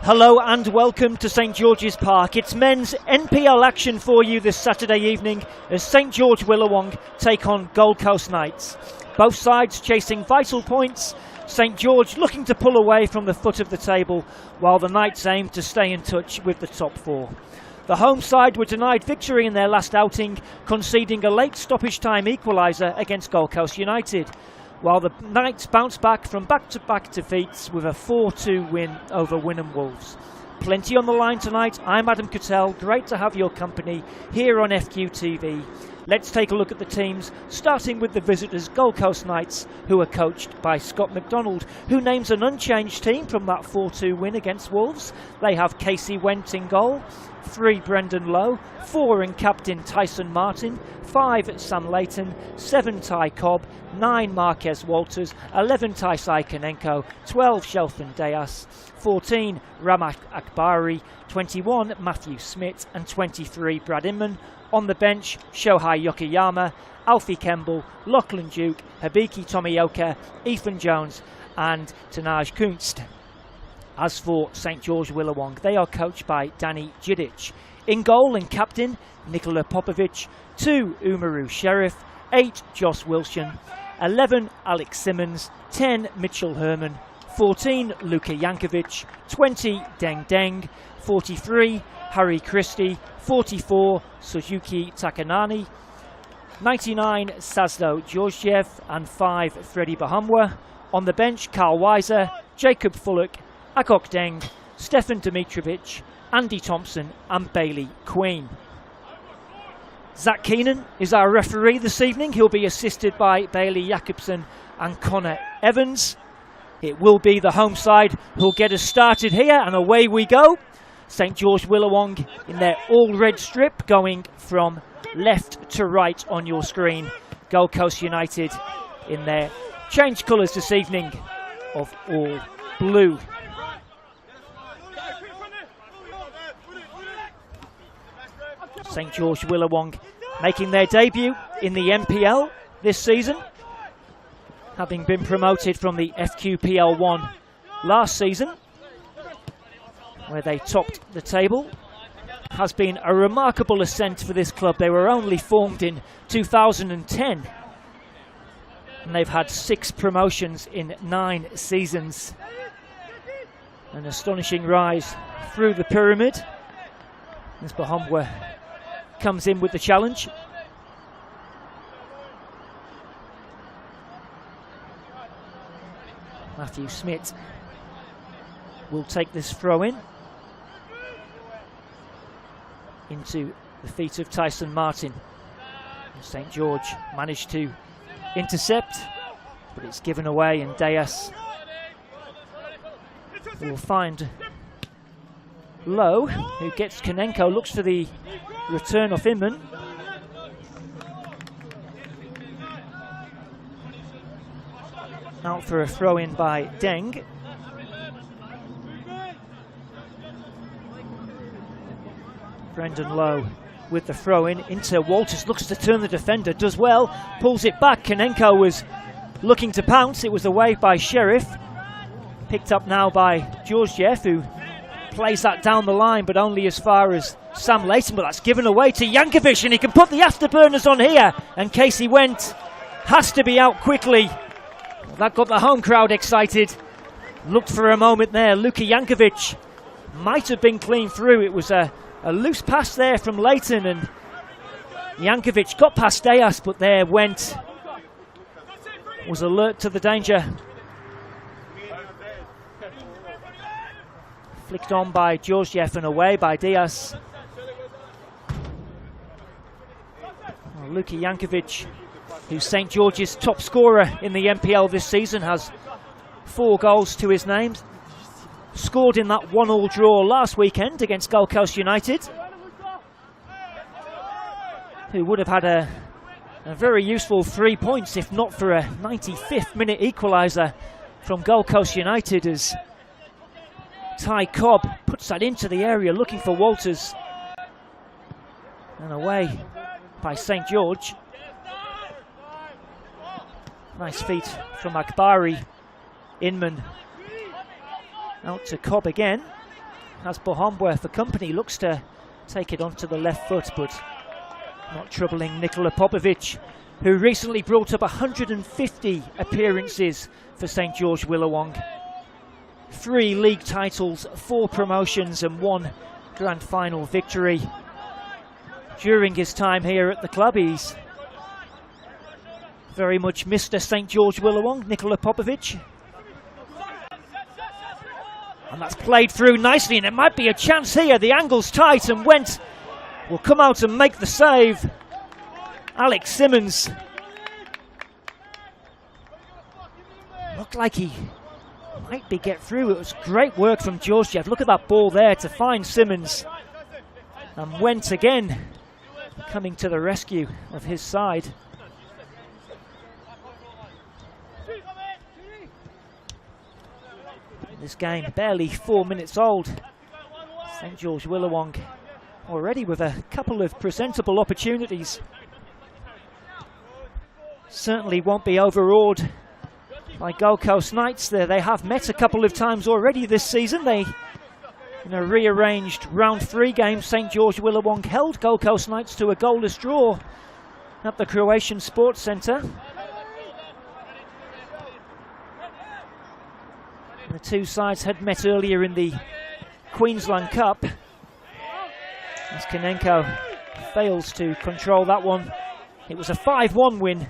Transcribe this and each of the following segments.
Hello and welcome to St George's Park. It's men's NPL action for you this Saturday evening as St George Willawong take on Gold Coast Knights. Both sides chasing vital points. St George looking to pull away from the foot of the table while the Knights aim to stay in touch with the top four. The home side were denied victory in their last outing, conceding a late stoppage time equaliser against Gold Coast United, while the Knights bounce back from back-to-back defeats with a 4-2 win over Wynnum Wolves. Plenty on the line tonight. I'm Adam Cattell. Great to have your company here on FQ TV. Let's take a look at the teams, starting with the visitors, Gold Coast Knights, who are coached by Scott McDonald, who names an unchanged team from that 4-2 win against Wolves. They have Casey Went in goal, 3 Brendan Lowe, 4 in captain Tyson Martin, 5 Sam Layton, 7 Ty Cobb, 9 Marquez Walters, 11 Taisai Kanenko, 12 Shelfin Deas, 14 Ramak Akbari, 21 Matthew Smith and 23 Brad Inman. On the bench, Shohei Yokoyama, Alfie Kemble, Lachlan Duke, Habiki Tomioka, Ethan Jones and Tanaj Kunst. As for St George Willawong, they are coached by Danny Jidic. In goal and captain, Nikola Popovic, 2 Umaru Sheriff, 8 Joss Wilson, 11 Alex Simmons, 10 Mitchell Herman, 14 Luka Jankovic, 20 Deng Deng, 43 Harry Christie, 44 Suzuki Takanani, 99 Sazdo Georgiev and 5 Freddie Bahamwa. On the bench, Carl Weiser, Jacob Fullock, Akok Deng, Stefan Dimitrovic, Andy Thompson and Bailey Queen. Zach Keenan is our referee this evening. He'll be assisted by Bailey Jacobson and Connor Evans. It will be the home side who'll get us started here, and away we go. St George Willawong in their all-red strip, going from left to right on your screen. Gold Coast United in their changed colours this evening of all blue. St George Willawong making their debut in the NPL this season, having been promoted from the FQPL1 last season, where they topped the table. Has been a remarkable ascent for this club. They were only formed in 2010 and they've had 6 promotions in 9 seasons. An astonishing rise through the pyramid as Bahamwa comes in with the challenge. Matthew Smith will take this throw in into the feet of Tyson Martin. St George managed to intercept, but it's given away, and Deas will find Lowe, who gets Kanenko, looks for the return of Inman. Out for a throw in by Deng. Brendan Lowe with the throw in into Walters, looks to turn the defender, does well, pulls it back. Kanenko was looking to pounce, it was away by Sheriff. Picked up now by Georgiev, who plays that down the line, but only as far as Sam Layton, but that's given away to Jankovic, and he can put the afterburners on here, and Casey Went has to be out quickly. That got the home crowd excited. Looked for a moment there. Luka Jankovic might have been clean through. It was a loose pass there from Layton, and Jankovic got past Deas, but there Went was alert to the danger. Flicked on by Georgiev and away by Deas. Well, Luka Jankovic, who's St George's top scorer in the NPL this season, has 4 goals to his name. Scored in that 1-1 draw last weekend against Gold Coast United, who would have had a very useful 3 points if not for a 95th minute equaliser from Gold Coast United, as Ty Cobb puts that into the area looking for Walters, and away by St George. Nice feet from Akbari. Inman out to Cobb again. as Bohomboy for company looks to take it onto the left foot, but not troubling Nikola Popovic, who recently brought up 150 appearances for St George Willawong. 3 league titles, 4 promotions and 1 grand final victory. During his time here at the club, he's very much Mr. St George Willawong, Nikola Popovic. And that's played through nicely, and it might be a chance here. The angle's tight, and Wendt will come out and make the save. Alex Simmons looked like he might be get through. It was great work from Georgiev. Look at that ball there to find Simmons. And Wendt again coming to the rescue of his side. This game barely 4 minutes old. St George Willawong already with a couple of presentable opportunities. Certainly won't be overawed by Gold Coast Knights there. They have met a couple of times already this season. They, in a rearranged round 3 game, St George Willawong held Gold Coast Knights to a goalless draw at the Croatian Sports Centre. The 2 sides had met earlier in the Queensland Cup, as Konenko fails to control that one. It was a 5-1 win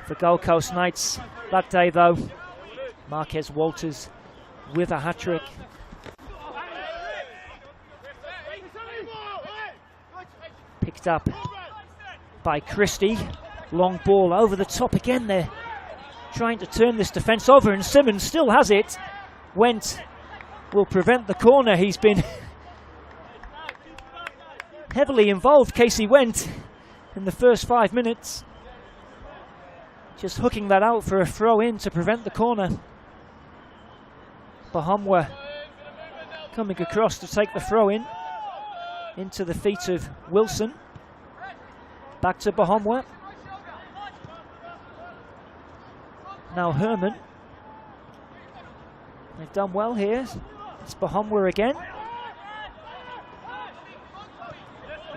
for Gold Coast Knights that day, though. Marquez Walters with a hat-trick. Picked up by Christie. Long ball over the top again there, trying to turn this defence over, and Simmons still has it. Wendt will prevent the corner. He's been heavily involved, Casey Wendt, in the first 5 minutes. Just hooking that out for a throw-in to prevent the corner. Bohomboy coming across to take the throw-in into the feet of Wilson. Back to Bohomboy. Now Herman. They've done well here. It's Bohomboy again.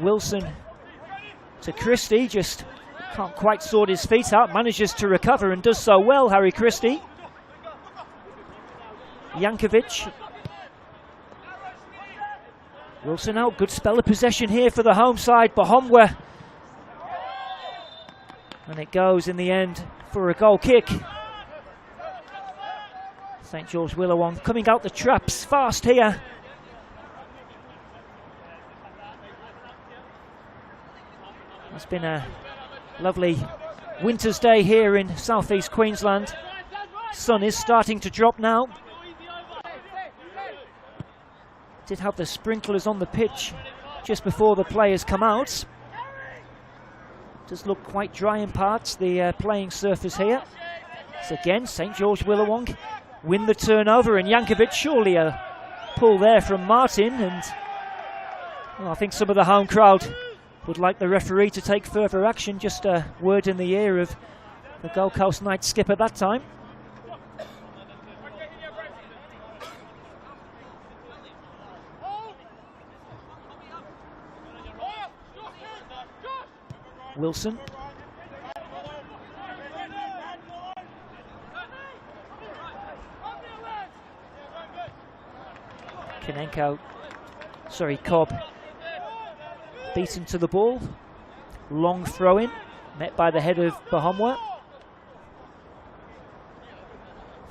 Wilson to Christie, just can't quite sort his feet out, manages to recover and does so well, Harry Christie. Jankovic. Wilson out, good spell of possession here for the home side, Bohomboy. And it goes in the end for a goal kick. St George Willawong coming out the traps fast here. It's been a lovely winter's day here in southeast Queensland. Sun is starting to drop now. Did have the sprinklers on the pitch just before the players come out. Does look quite dry in parts, the playing surface here. So again, St George Willawong win the turnover, and Jankovic, surely a pull there from Martin, and well, I think some of the home crowd would like the referee to take further action. Just a word in the ear of the Gold Coast Knights skipper that time. Wilson. Cobb beaten to the ball. Long throw in, met by the head of Bohomboy.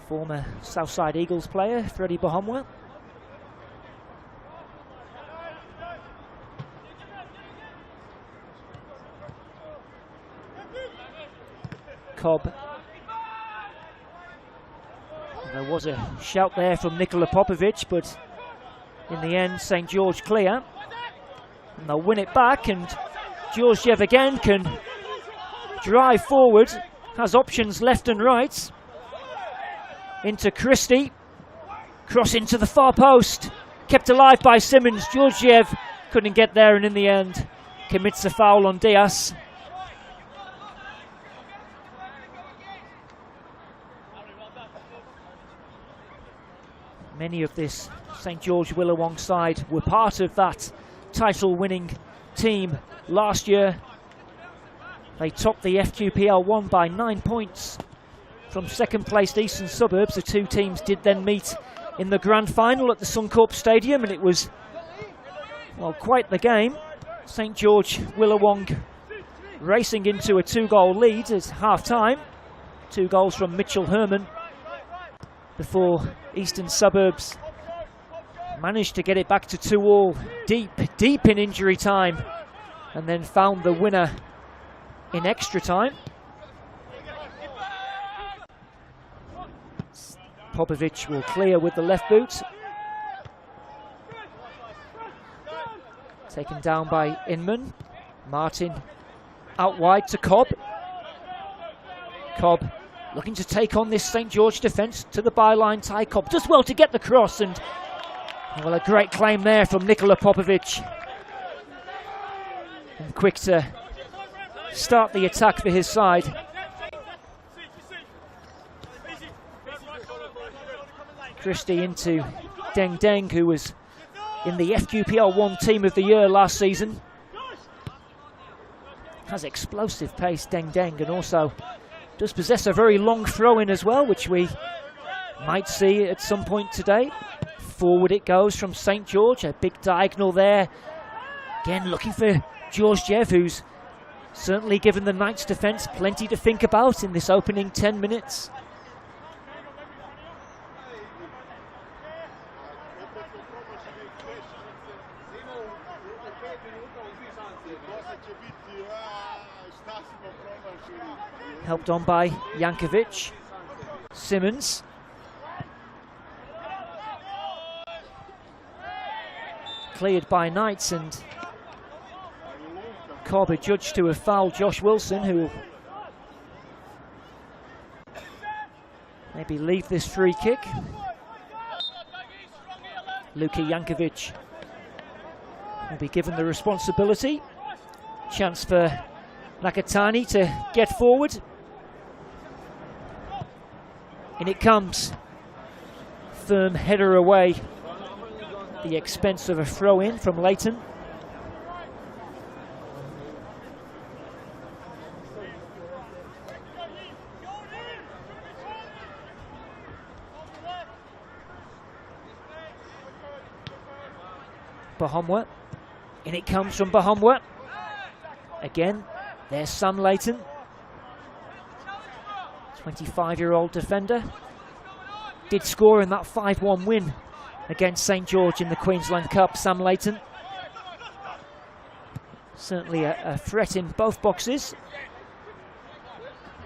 Former Southside Eagles player, Freddie Bohomboy. Cobb. There was a shout there from Nikola Popovic, but in the end, St George clear. And they'll win it back, and Georgiev again can drive forward, has options left and right. Into Christie, cross into the far post, kept alive by Simmons. Georgiev couldn't get there, and in the end commits a foul on Diaz. Many of this St George Willawong side were part of that title-winning team last year. They topped the FQPL 1 by 9 points from second-placed Eastern Suburbs. The two teams did then meet in the grand final at the Suncorp Stadium, and it was, well, quite the game. St George Willawong racing into a 2-goal lead at half-time. 2 goals from Mitchell Herman before Eastern Suburbs managed to get it back to 2-2 deep in injury time, and then found the winner in extra time. Popovic will clear with the left boot. Taken down by Inman. Martin out wide to Cobb. Cobb looking to take on this St George defence to the byline. Ty Cobb does well to get the cross, and well, a great claim there from Nikola Popovic. And quick to start the attack for his side. Christie into Deng Deng, who was in the FQPL 1 Team of the Year last season. Has explosive pace, Deng Deng, and also does possess a very long throw-in as well, which we might see at some point today. Forward it goes from St George, a big diagonal there. Again, looking for Georgiev, who's certainly given the Knights defence plenty to think about in this opening 10 minutes. Helped on by Jankovic. Simmons. Cleared by Knights, and Cobb adjudged to have fouled Josh Wilson, who will maybe leave this free kick. Luka Jankovic will be given the responsibility. Chance for Nakatani to get forward. In it comes. Firm header away. The expense of a throw-in from Leighton. Bahomwa. In it comes from Bahomwa. Again, there's Sam Leighton. 25-year-old defender. Did score in that 5-1 win against St George in the Queensland Cup, Sam Leighton. Certainly a threat in both boxes.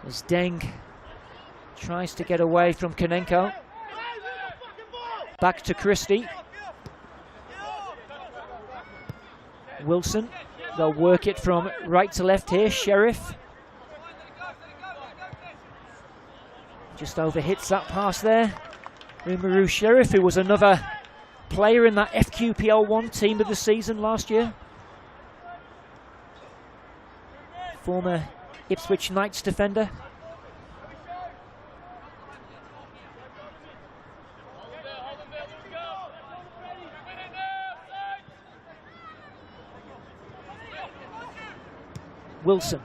As Deng tries to get away from Konenko. Back to Christie. Wilson. They'll work it from right to left here. Sheriff. Just overhits that pass there. Umaru Sheriff, who was another player in that FQPL 1 Team of the Season last year. Former Ipswich Knights defender. Wilson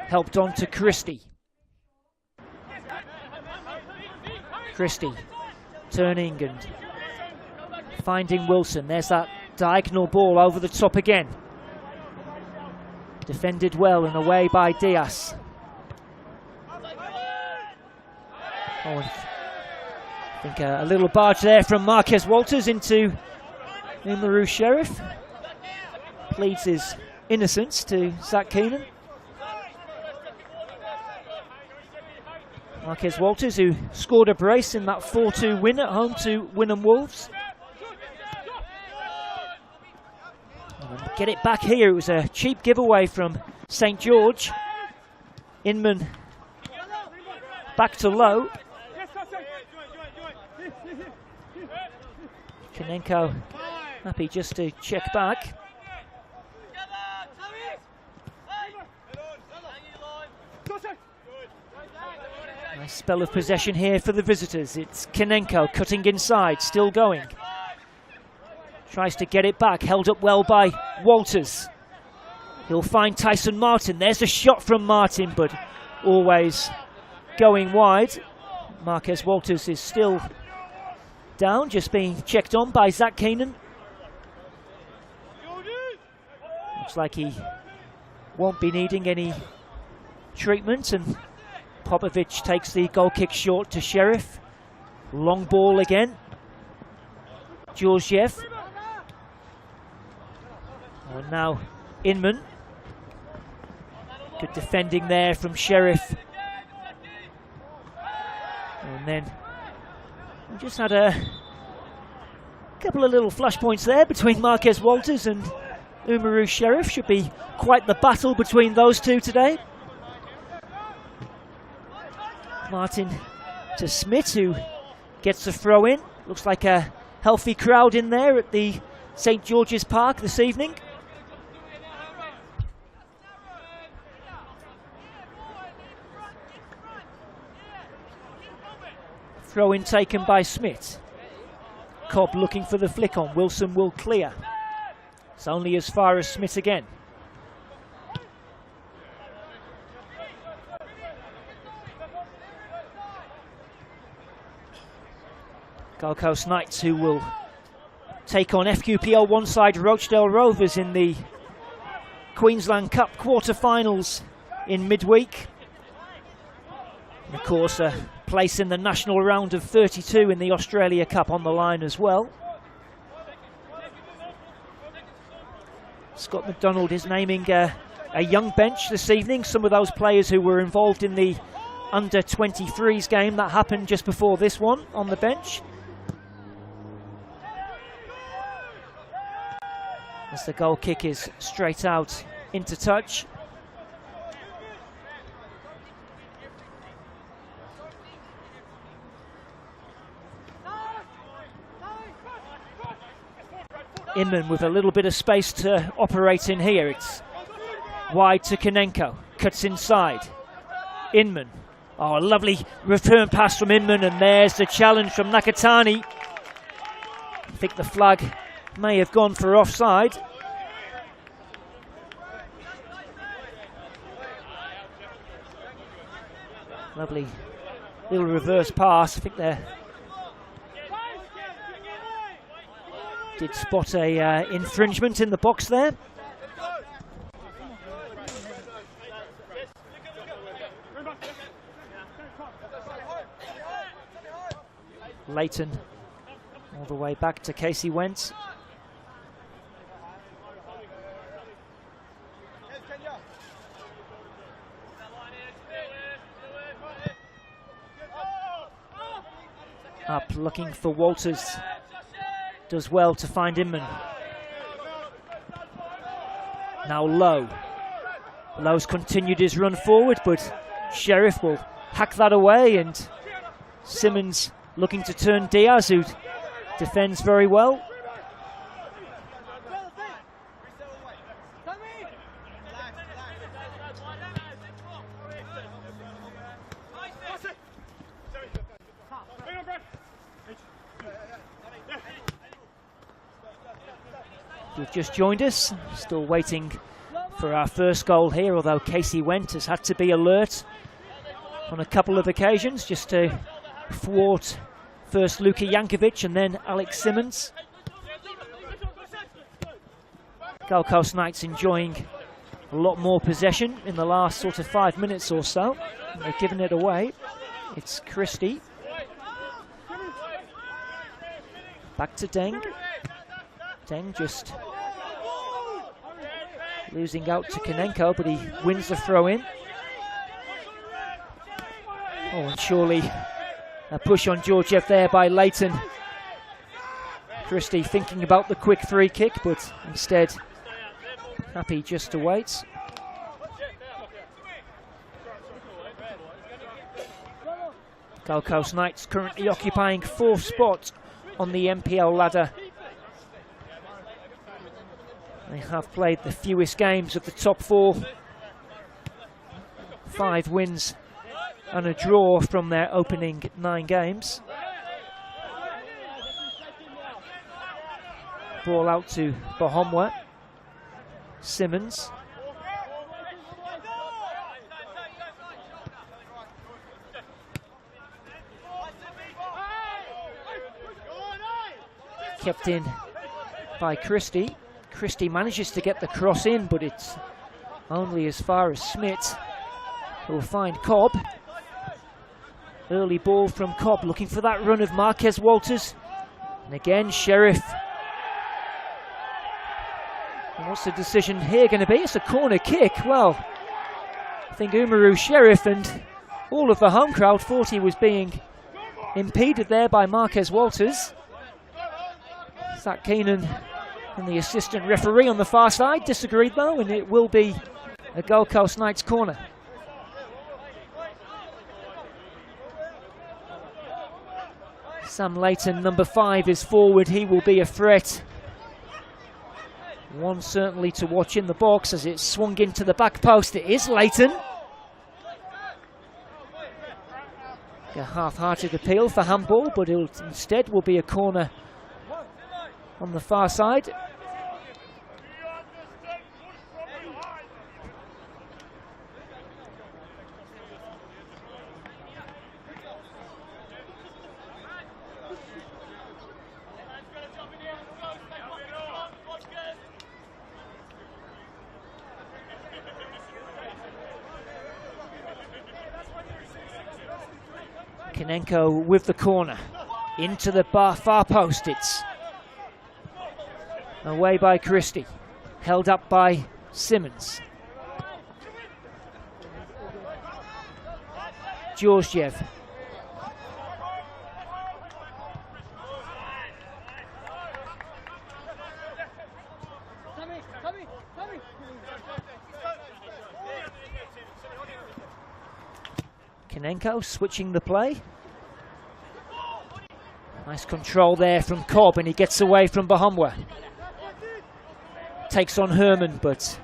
helped on to Christie. Christie turning and finding Wilson. There's that diagonal ball over the top again. Defended well and away by Diaz. Oh, and I think a little barge there from Marquez Walters into Umaru Sheriff. Pleads his innocence to Zach Keenan. Marquez Walters, who scored a brace in that 4-2 win at home to Wynnum Wolves. Get it back here. It was a cheap giveaway from St George. Inman back to Low. Konenko happy just to check back. Nice spell of possession here for the visitors. It's Konenko cutting inside, still going. Tries to get it back, held up well by Walters. He'll find Tyson Martin. There's a shot from Martin, but always going wide. Marquez Walters is still down, just being checked on by Zach Keenan. Looks like he won't be needing any treatment, and Popovic takes the goal kick short to Sheriff. Long ball again. Georgiev. And now Inman. Good defending there from Sheriff. And then we just had a couple of little flash points there between Marquez Walters and Umaru Sheriff. Should be quite the battle between those two today. Martin to Smith, who gets the throw in. Looks like a healthy crowd in there at the St. George's Park this evening. Throw in taken by Smith. Cobb looking for the flick on. Wilson will clear. It's only as far as Smith again. Gold Coast Knights, who will take on FQPL one side Rochdale Rovers in the Queensland Cup quarter-finals in midweek. And of course, a place in the national round of 32 in the Australia Cup on the line as well. Scott McDonald is naming a young bench this evening. Some of those players who were involved in the under-23s game that happened just before this one on the bench. As the goal kick is straight out into touch. Inman with a little bit of space to operate in here. It's wide to Konenko. Cuts inside. Inman. Oh, a lovely return pass from Inman, and there's the challenge from Nakatani. I think the flag may have gone for offside. Lovely little reverse pass. I think they did spot a infringement in the box there. Leighton all the way back to Casey Wentz. Up looking for Walters. Does well to find Inman. Now Lowe. Lowe's continued his run forward, but Sheriff will hack that away, and Simmons looking to turn Diaz, who defends very well. You've just joined us, still waiting for our first goal here, although Casey Went has had to be alert on a couple of occasions just to thwart first Luka Jankovic and then Alex Simmons. Gold Coast Knights enjoying a lot more possession in the last sort of 5 minutes or so. They've given it away. It's Christie. Back to Deng. Deng just losing out to Konenko, but he wins the throw in. Oh, and surely a push on Georgiev there by Leighton. Christie thinking about the quick free kick, but instead happy just to wait. Gold Coast Knights currently occupying 4th spot on the NPL ladder. They have played the fewest games of the top 4. 5 wins and a draw from their opening 9 games. Ball out to Bahomwa. Simmons. Kept in by Christie. Christie manages to get the cross in, but it's only as far as Smith, who will find Cobb. Early ball from Cobb, looking for that run of Marquez Walters. And again, Sheriff. And what's the decision here going to be? It's a corner kick. Well, I think Umaru Sheriff and all of the home crowd thought he was being impeded there by Marquez Walters. Zach Keenan and the assistant referee on the far side disagreed though, and it will be a Gold Coast Knights corner. Sam Layton, number 5, is forward. He will be a threat. One certainly to watch in the box as it's swung into the back post. It is Layton. A half-hearted appeal for handball, but it instead will be a corner on the far side. Kinenko with the corner into the far post. It's away by Christie, held up by Simmons. Georgiev. Kinenko switching the play. Nice control there from Cobb, and he gets away from Bahomwa. Takes on Herman, but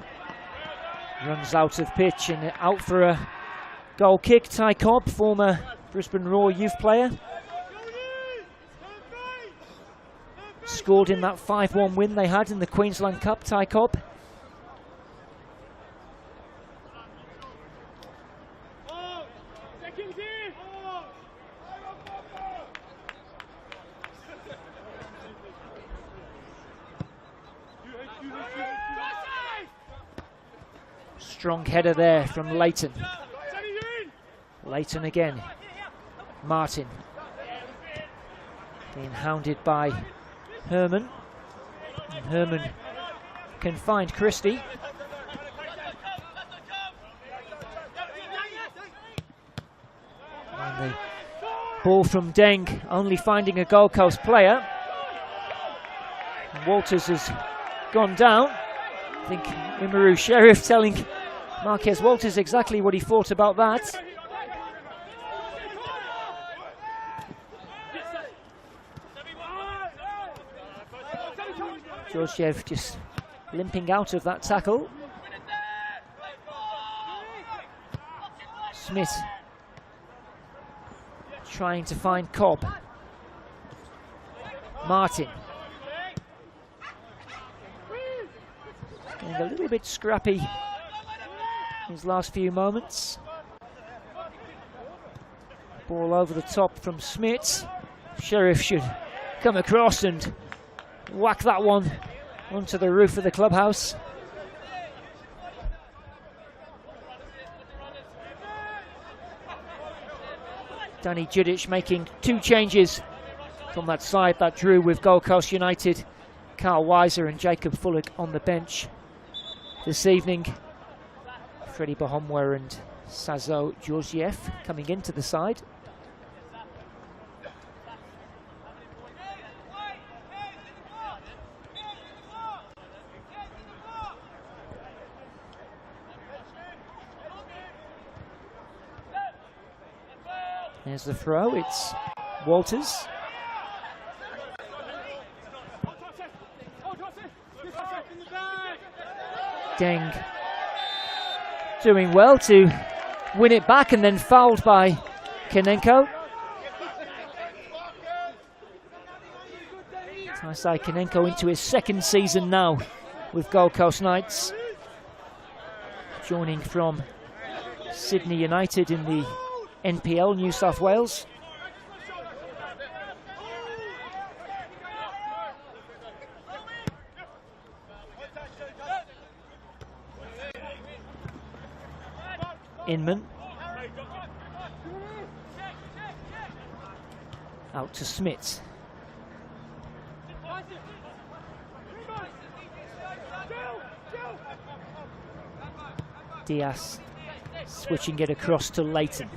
runs out of pitch and out for a goal kick. Ty Cobb, former Brisbane Roar youth player. Scored in that 5-1 win they had in the Queensland Cup, Ty Cobb. Strong header there from Layton. Layton again. Martin. Being hounded by Herman. And Herman can find Christie. And the ball from Deng, only finding a Gold Coast player. And Walters has gone down. I think Umaru Sheriff telling Marquez Walters exactly what he thought about that. Georgiev just limping out of that tackle. Smith trying to find Cobb. Martin. Getting a little bit scrappy his last few moments. Ball over the top from Smith. Sheriff should come across and whack that one onto the roof of the clubhouse. Danny Judic making 2 changes from that side that drew with Gold Coast United. Carl Weiser and Jacob Fullock on the bench this evening. Freddie Bahomwa and Sazo Georgiev coming into the side. There's the throw, it's Walters. Deng doing well to win it back and then fouled by Konenko. Taisai Konenko into his second season now with Gold Coast Knights, joining from Sydney United in the NPL, New South Wales. Inman. Out to Smith. Diaz switching it across to Leighton.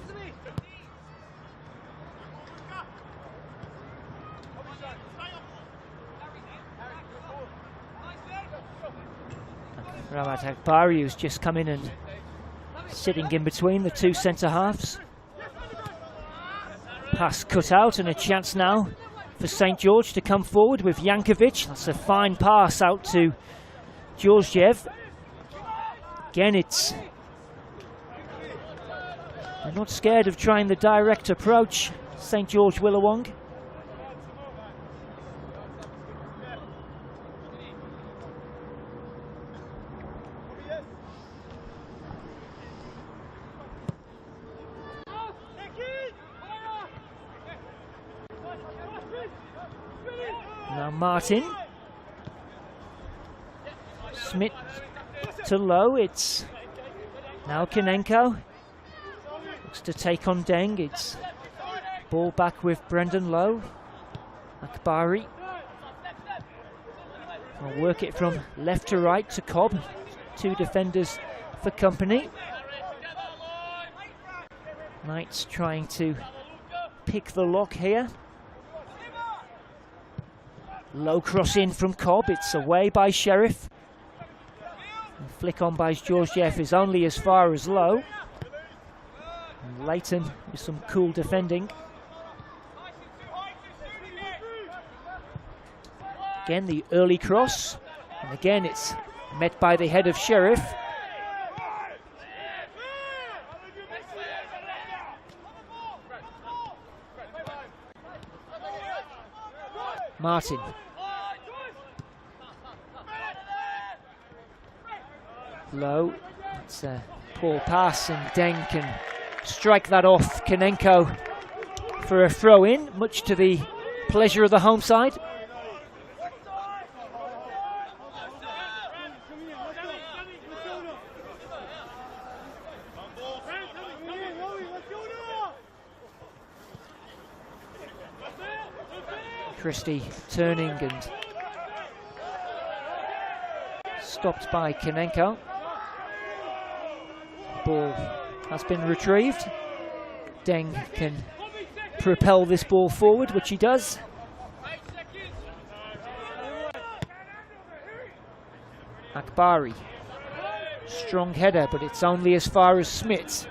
Ramat Akbari, who's just come in and sitting in between the two centre-halves. Pass cut out and a chance now for St George to come forward with Jankovic. That's a fine pass out to Georgiev. Again, they're not scared of trying the direct approach, St George Willawong. Now Martin. Smith to Lowe. It's now Konenko. Looks to take on Deng. It's ball back with Brendan Lowe. Akbari. I'll work it from left to right to Cobb. Two defenders for company. Knights trying to pick the lock here. Low cross in from Cobb. It's away by Sheriff. And flick on by Georgiev is only as far as Lowe. And Leighton with some cool defending. Again, the early cross. And again, it's met by the head of Sheriff. Martin. Low. It's a poor pass and Deng can strike that off. Konenko for a throw in, much to the pleasure of the home side. Christie turning and stopped by Konenko. Ball has been retrieved. Deng can propel this ball forward, which he does. Akbari. Strong header, but it's only as far as Smith.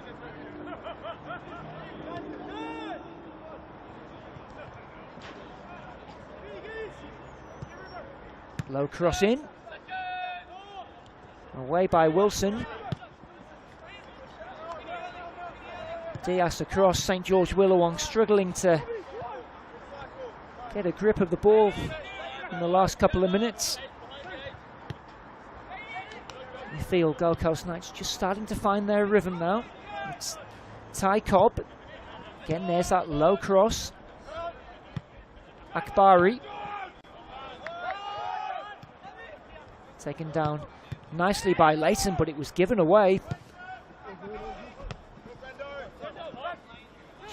Low cross in. Away by Wilson. Diaz across. St George Willawong struggling to get a grip of the ball in the last couple of minutes. You feel Gold Coast Knights just starting to find their rhythm now. It's Ty Cobb. Again, there's that low cross. Akbari. Taken down nicely by Leighton, but it was given away.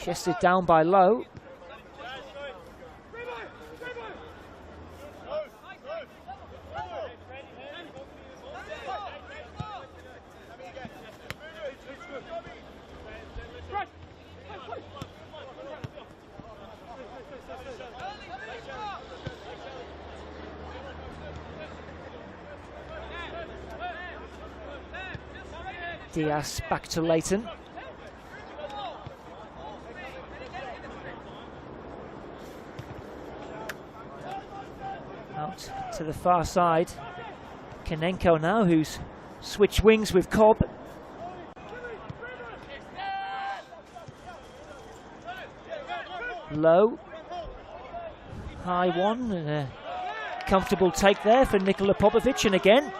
Chested down by Lowe. Diaz back to Leighton. Out to the far side. Konenko now, who's switched wings with Cobb. Low. High one. And a comfortable take there for Nikola Popovic. And again,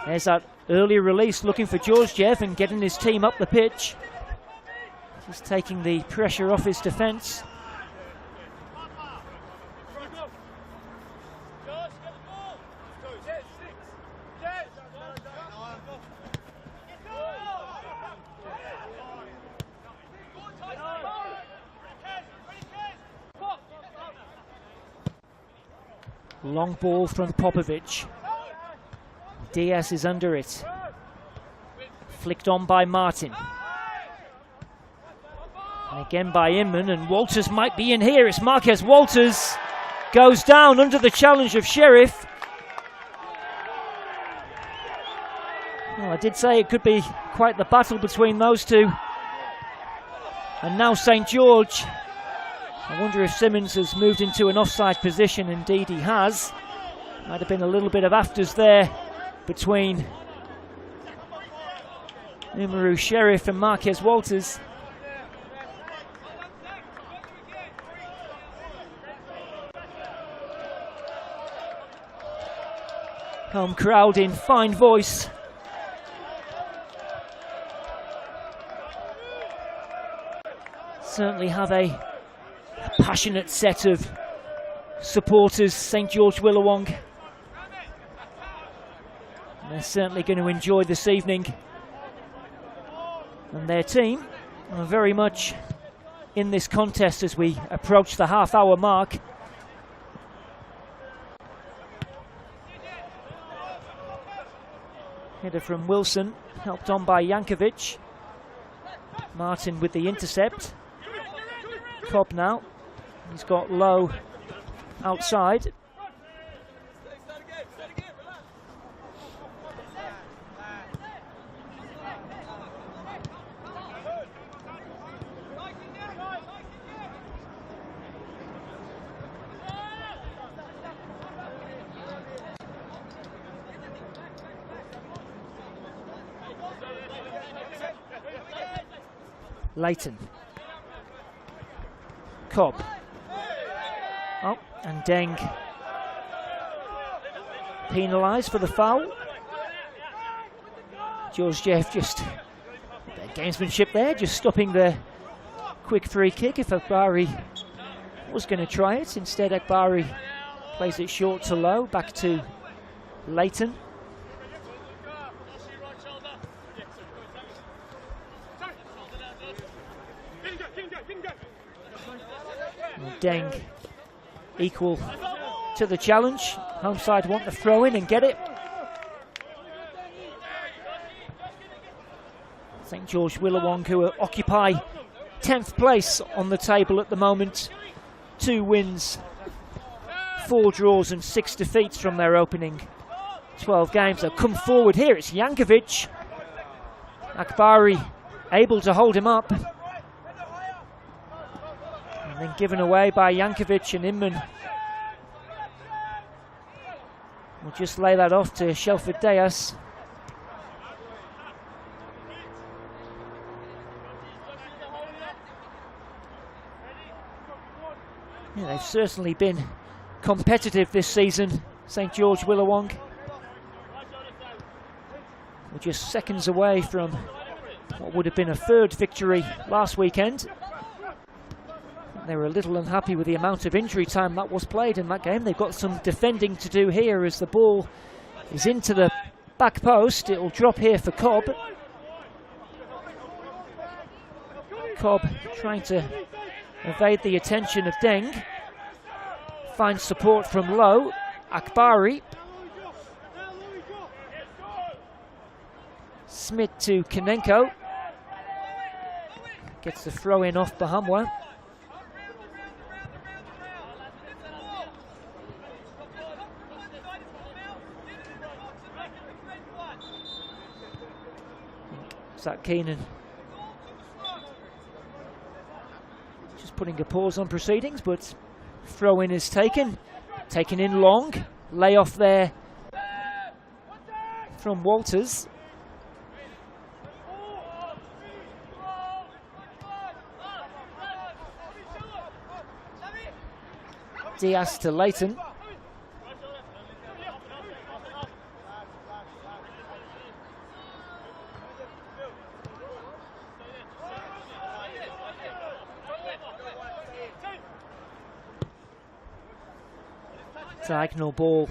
there's that early release looking for Georgiev and getting his team up the pitch. Just taking the pressure off his defence. Long ball from Popovic. Diaz is under it. Flicked on by Martin. And again by Inman, and Walters might be in here. It's Marquez Walters. Goes down under the challenge of Sheriff. Well, I did say it could be quite the battle between those two. And now St. George. I wonder if Simmons has moved into an offside position. Indeed he has. Might have been a little bit of afters there between Umaru Sheriff and Marquez Walters. Home crowd in fine voice. Certainly have a passionate set of supporters, St. George Willawong. And they're certainly going to enjoy this evening. And their team are very much in this contest as we approach the half-hour mark. Header from Wilson, helped on by Jankovic. Martin with the intercept. Cobb now. He's got Low outside. Leighton. Cobb. Oh, and Deng penalised for the foul. Georgiev just, gamesmanship there, just stopping the quick free kick if Akbari was going to try it. Instead Akbari plays it short to Low, back to Leighton. Deng equal to the challenge. Home side want the throw in and get it. St. George Willawong, who occupy 10th place on the table at the moment. 2 wins, 4 draws and 6 defeats from their opening 12 games. They'll come forward here. It's Jankovic. Akbari able to hold him up. And then given away by Jankovic, and Inman will just lay that off to Shelford Diaz. Yeah, they've certainly been competitive this season, St. George Willawong. We're just seconds away from what would have been a 3rd victory last weekend. They were a little unhappy with the amount of injury time that was played in that game. They've got some defending to do here as the ball is into the back post. It will drop here for Cobb. Cobb trying to evade the attention of Deng. Finds support from Low. Akbari. Smith to Konenko. Gets the throw in off Bahamwa. Zach Keenan just putting a pause on proceedings, but throw in is taken in long, lay off there from Walters. Diaz to Leighton. Diagonal ball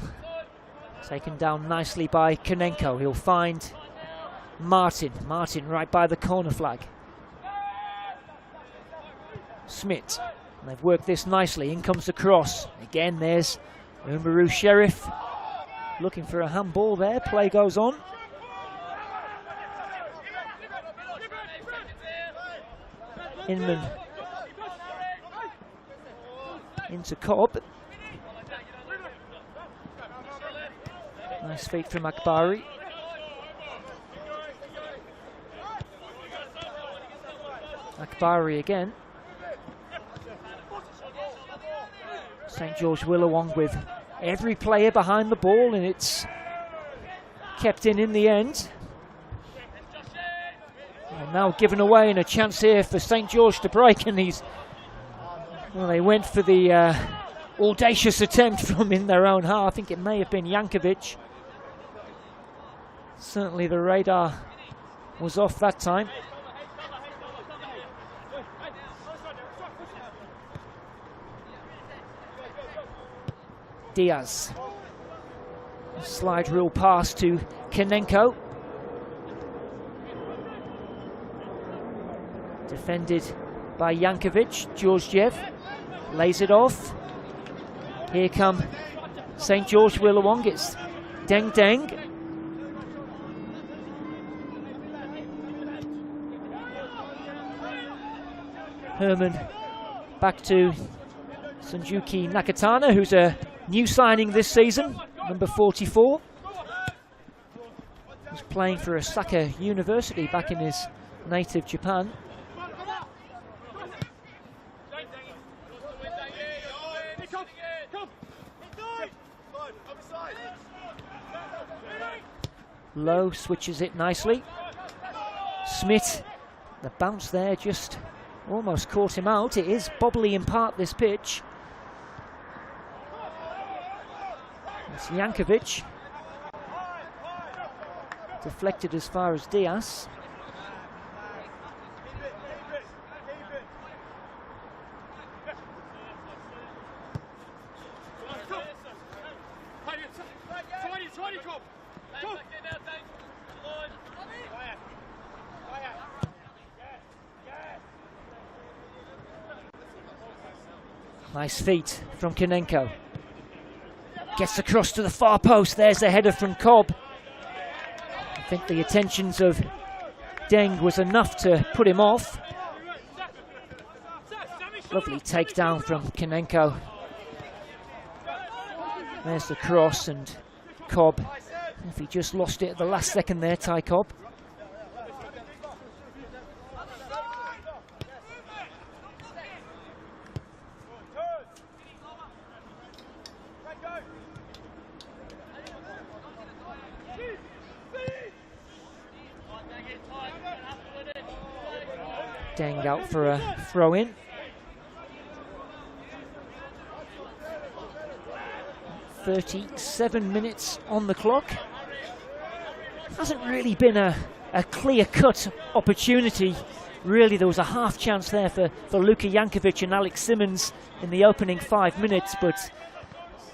taken down nicely by Konenko. He'll find Martin. Martin right by the corner flag. Smith. They've worked this nicely. In comes the cross. Again, there's Umaru Sheriff looking for a handball there. Play goes on. Inman into Cobb. Nice feet from Akbari. Akbari again. St George Willawong with every player behind the ball, and it's kept in the end. And now given away, and a chance here for St George to break, and well, they went for the audacious attempt from in their own half. I think it may have been Jankovic. Certainly the radar was off that time. Diaz. A slide rule pass to Konenko. Defended by Jankovic. Georgiev lays it off. Here come St George Willawong. It's Deng Deng. Herman back to Sunjuki Nakatana, who's a new signing this season, number 44. He's playing for Osaka University back in his native Japan. Low switches it nicely. Smith, the bounce there just almost caught him out. It is bobbly in part, this pitch. It's Jankovic. Deflected as far as Diaz. Nice feet from Konenko. Gets across to the far post. There's the header from Cobb. I think the attentions of Deng was enough to put him off. Lovely takedown from Konenko. There's the cross, and Cobb, if he just lost it at the last second there, Ty Cobb. Deng out for a throw-in. .37 minutes on the clock. Hasn't really been a clear-cut opportunity. Really, there was a half chance there for Luka Jankovic and Alex Simmons in the opening 5 minutes, but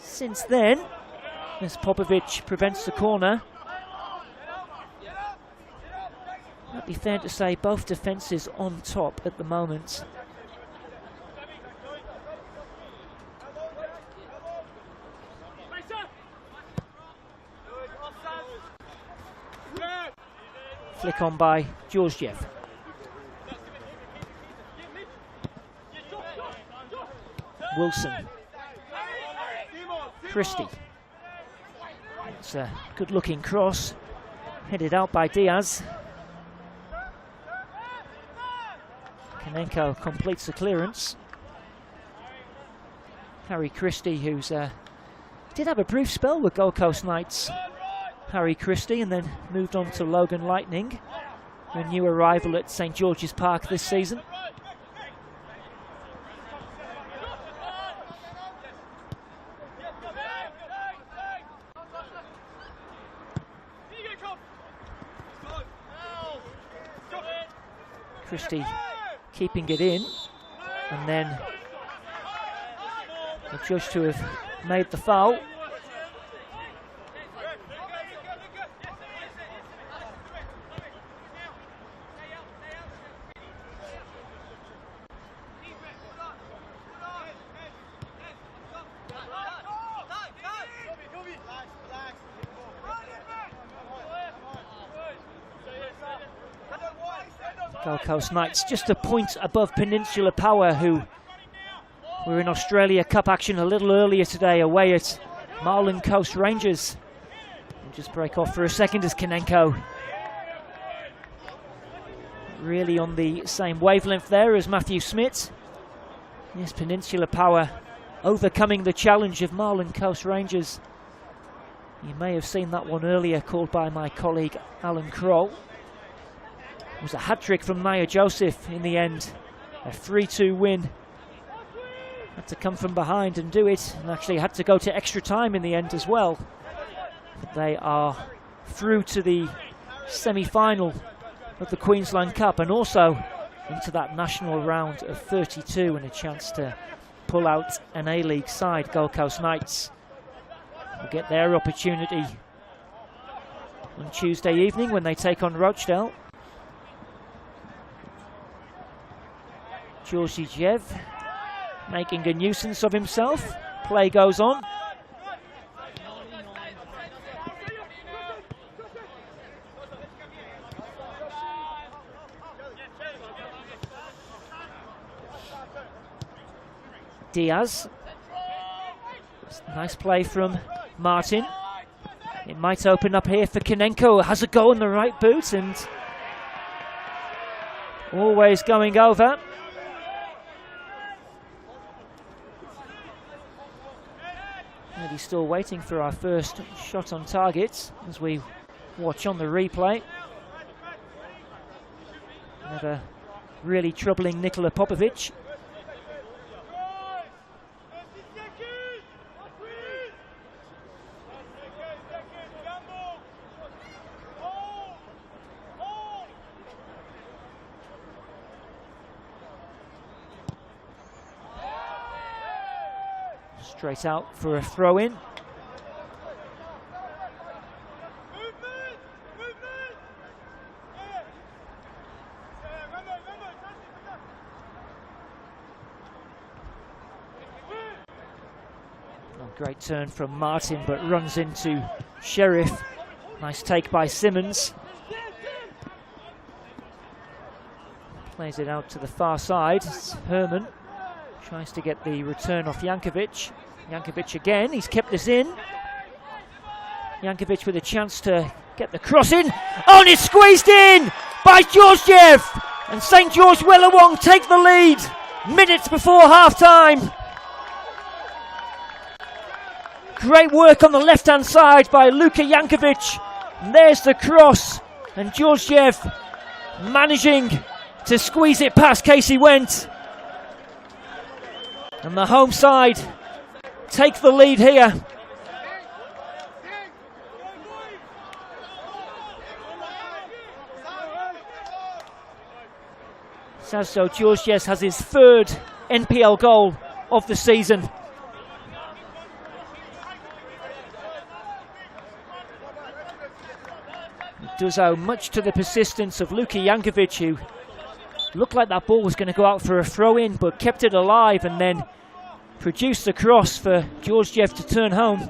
since then, as Popovic prevents the corner, might be fair to say both defences on top at the moment. Flick on by Georgiev. Wilson. Christie. It's a good looking cross, headed out by Diaz. Konenko completes the clearance. Harry Christie, who's did have a brief spell with Gold Coast Knights, Harry Christie, and then moved on to Logan Lightning, a new arrival at St George's Park this season. Christie keeping it in, and then the judge to have made the foul. Gold Coast Knights just a point above Peninsula Power, who were in Australia Cup action a little earlier today away at Marlin Coast Rangers. We'll just break off for a second as Konenko really on the same wavelength there as Matthew Smith. Yes, Peninsula Power overcoming the challenge of Marlin Coast Rangers. You may have seen that one earlier, called by my colleague Alan Kroll. It was a hat-trick from Naya Joseph in the end. A 3-2 win. Had to come from behind and do it, and actually had to go to extra time in the end as well. But they are through to the semi-final of the Queensland Cup, and also into that national round of 32, and a chance to pull out an A-League side. Gold Coast Knights will get their opportunity on Tuesday evening when they take on Rochdale. Georgiev making a nuisance of himself. Play goes on. Diaz. Nice play from Martin. It might open up here for Konenko. Has a go on the right boot and always going over. Maybe still waiting for our first shot on target as we watch on the replay. Never really troubling Nikola Popovic. Straight out for a throw-in. Great turn from Martin, but runs into Sheriff. Nice take by Simmons. Plays it out to the far side. It's Herman. Tries to get the return off Jankovic. Jankovic again, he's kept this in. Jankovic with a chance to get the cross in. Oh, and it's squeezed in by Georgiev! And St George Willawong take the lead minutes before half-time. Great work on the left-hand side by Luka Jankovic. And there's the cross. And Georgiev managing to squeeze it past Casey Went. And the home side take the lead here. Sazzo Georgiev has his third NPL goal of the season. It does owe much to the persistence of Luka Jankovic, who looked like that ball was going to go out for a throw-in, but kept it alive and then produced the cross for Georgiev to turn home.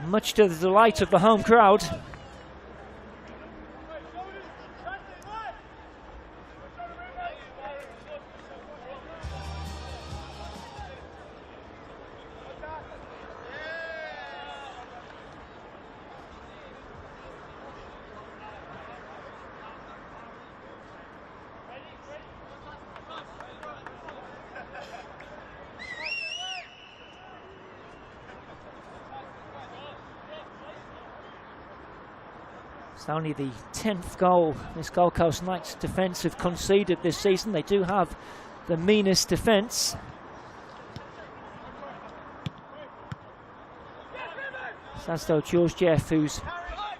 Much to the delight of the home crowd. It's only the 10th goal this Gold Coast Knights defence have conceded this season. They do have the meanest defence. Sazdo Georgiev, who's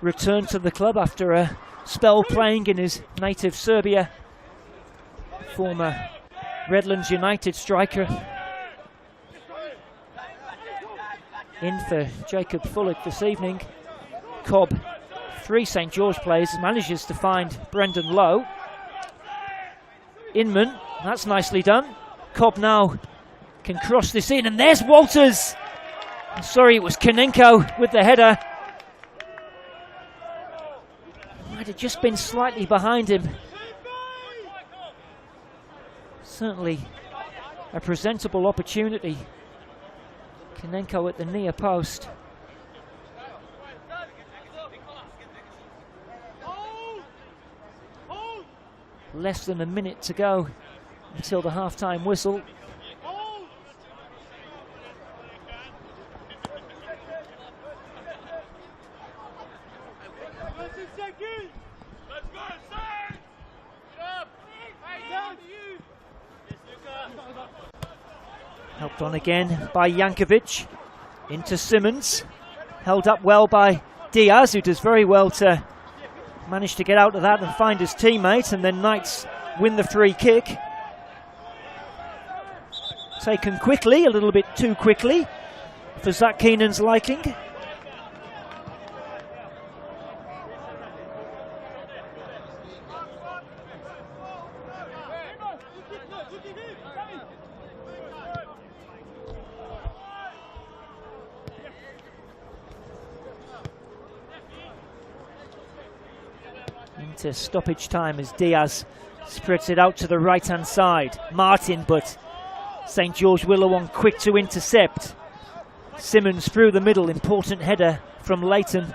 returned to the club after a spell playing in his native Serbia. Former Redlands United striker. In for Jacob Fullock this evening. Cobb, 3 St George players, manages to find Brendan Lowe. Inman, that's nicely done. Cobb now can cross this in, and there's Walters! Sorry, it was Konenko with the header. Might have just been slightly behind him. Certainly a presentable opportunity. Konenko at the near post. Less than a minute to go until the half-time whistle. Helped on again by Jankovic. Into Simmons. Held up well by Diaz, who does very well to manage to get out of that and find his teammate, and then Knights win the free kick. Taken quickly, a little bit too quickly for Zach Keenan's liking. Into stoppage time as Diaz spreads it out to the right hand side. Martin, but St George Willawong quick to intercept. Simmons through the middle, important header from Leighton.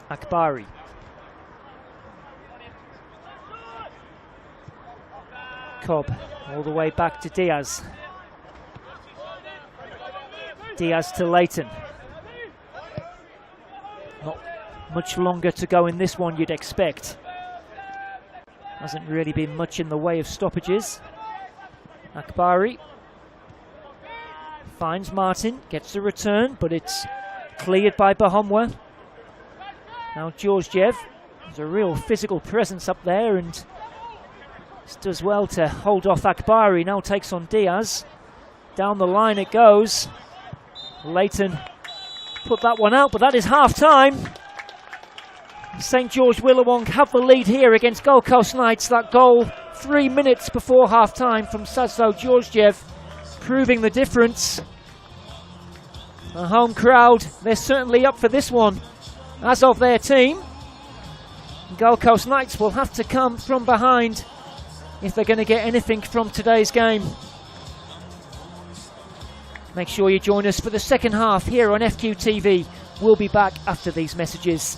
Akbari. Cobb all the way back to Diaz. Diaz to Leighton. Not much longer to go in this one, you'd expect. Hasn't really been much in the way of stoppages. Akbari finds Martin, gets the return, but it's cleared by Bahomwa. Now Georgiev, there's a real physical presence up there and does well to hold off Akbari. Now takes on Diaz. Down the line it goes. Leighton put that one out, but that is half-time. St George Willawong have the lead here against Gold Coast Knights. That goal 3 minutes before half-time from Sazdo Georgiev, proving the difference. The home crowd, they're certainly up for this one. As of their team, Gold Coast Knights will have to come from behind if they're going to get anything from today's game. Make sure you join us for the second half here on FQTV. We'll be back after these messages.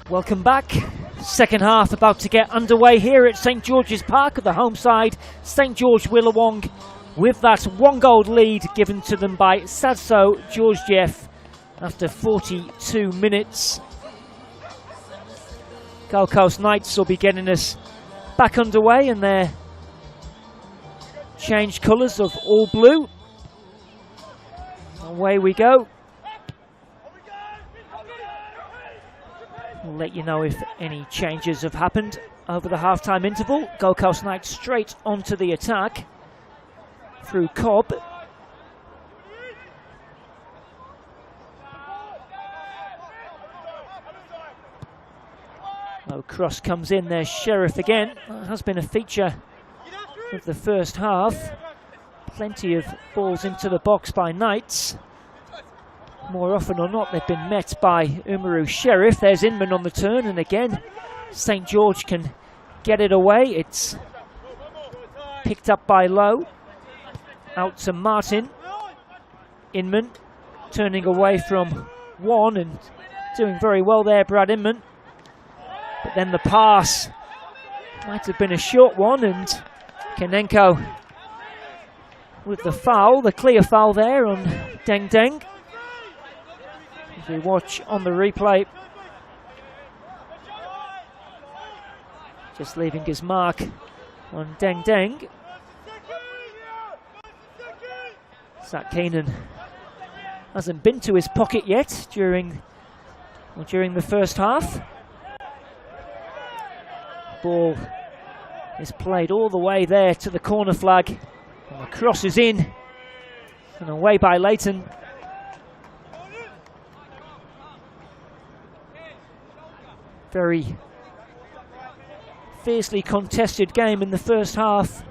Welcome back. Second half about to get underway here at St George's Park at the home side. St George Willawong with that 1-goal lead given to them by Sadso Georgiev after 42 minutes. Gold Coast Knights will be getting us back underway in their changed colours of all blue. Away we go. We'll let you know if any changes have happened over the half-time interval. Gold Coast Knights straight onto the attack through Cobb. Low cross comes in there, Sheriff again. That has been a feature of the first half. Plenty of balls into the box by Knights. More often or not, they've been met by Umaru Sheriff. There's Inman on the turn, and again, St George can get it away. It's picked up by Lowe. Out to Martin. Inman turning away from one and doing very well there, Brad Inman. But then the pass might have been a short one, and Kanenko with the foul, the clear foul there on Deng Deng. As we watch on the replay, just leaving his mark on Deng Deng. Zach Keenan hasn't been to his pocket yet during the first half. Ball is played all the way there to the corner flag, and the cross is in and away by Leighton. Very fiercely contested game in the first half.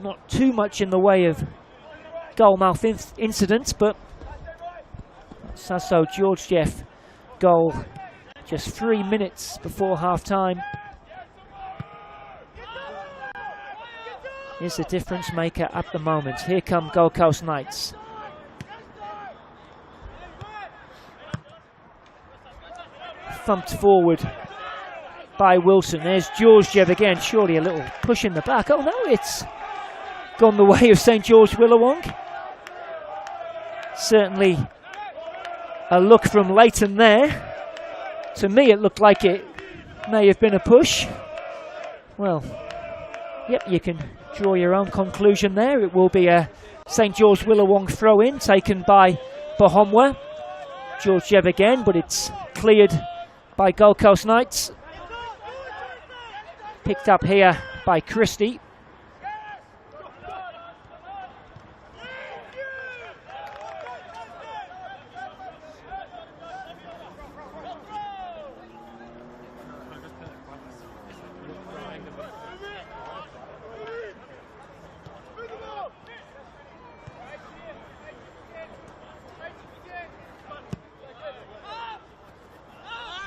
Not too much in the way of goal-mouth incidents, but Sadso Georgiev goal just 3 minutes before half-time is the difference maker at the moment. Here come Gold Coast Knights. Thumped forward by Wilson. There's Georgiev again. Surely a little push in the back. Oh no, it's gone the way of St George Willawong. Certainly a look from Leighton there. To me it looked like it may have been a push. Well, yep, you can draw your own conclusion there. It will be a St George Willawong throw-in taken by Bahomwa. Georgiev again, but it's cleared by Gold Coast Knights. Picked up here by Christie.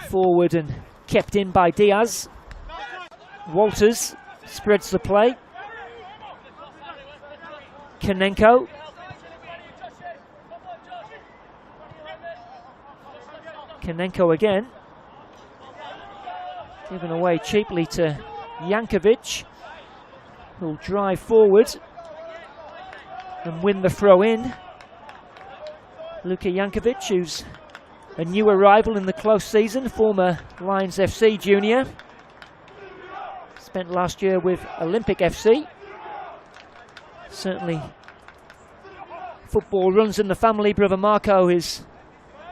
Forward and kept in by Diaz. Walters spreads the play. Kanenko. Kanenko again. Given away cheaply to Jankovic, who'll drive forward and win the throw in. Luka Jankovic, who's a new arrival in the close season, former Lions FC junior. Spent last year with Olympic FC. Certainly football runs in the family. Brother Marco is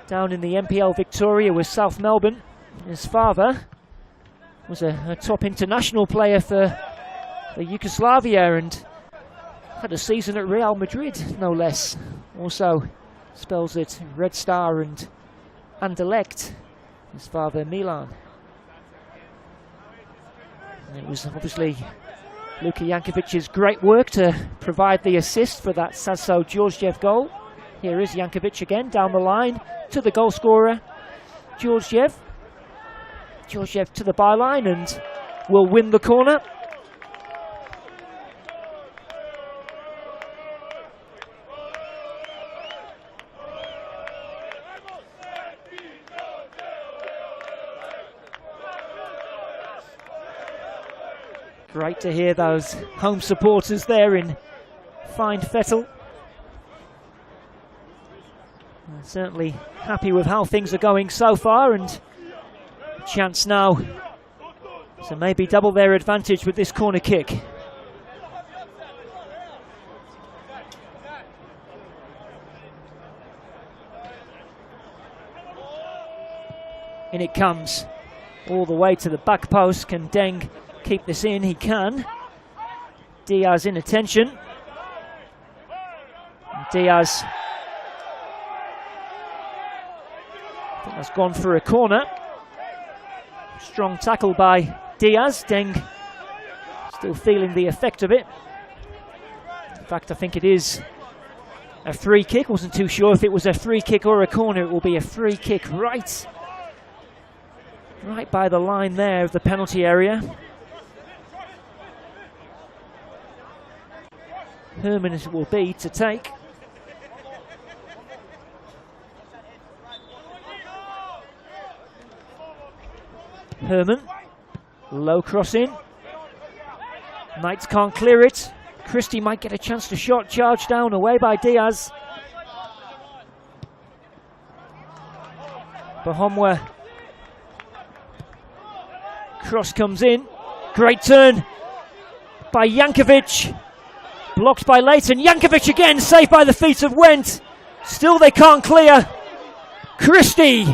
down in the NPL Victoria with South Melbourne. His father was a top international player for Yugoslavia and had a season at Real Madrid, no less. Also spells at Red Star and Anderlecht, his father Milan. And it was obviously Luka Jankovic's great work to provide the assist for that Saso Georgiev goal. Here is Jankovic again, down the line to the goal scorer, Georgiev. Georgiev to the byline and will win the corner. Great to hear those home supporters there in fine fettle. Certainly happy with how things are going so far, and a chance now to maybe double their advantage with this corner kick. In it comes, all the way to the back post. Can Deng keep this in? He can. Diaz in attention. Diaz, I think that's gone for a corner. Strong tackle by Diaz. Deng still feeling the effect of it. In fact, I think it is a free kick. Wasn't too sure if it was a free kick or a corner. It will be a free kick right by the line there of the penalty area. Herman it will be to take. Herman, low cross in. Knights can't clear it. Christie might get a chance to shot, charge down, away by Diaz. Bahomwa. Cross comes in. Great turn by Jankovic. Blocked by Leighton. Jankovic again, saved by the feet of Wendt. Still they can't clear. Christie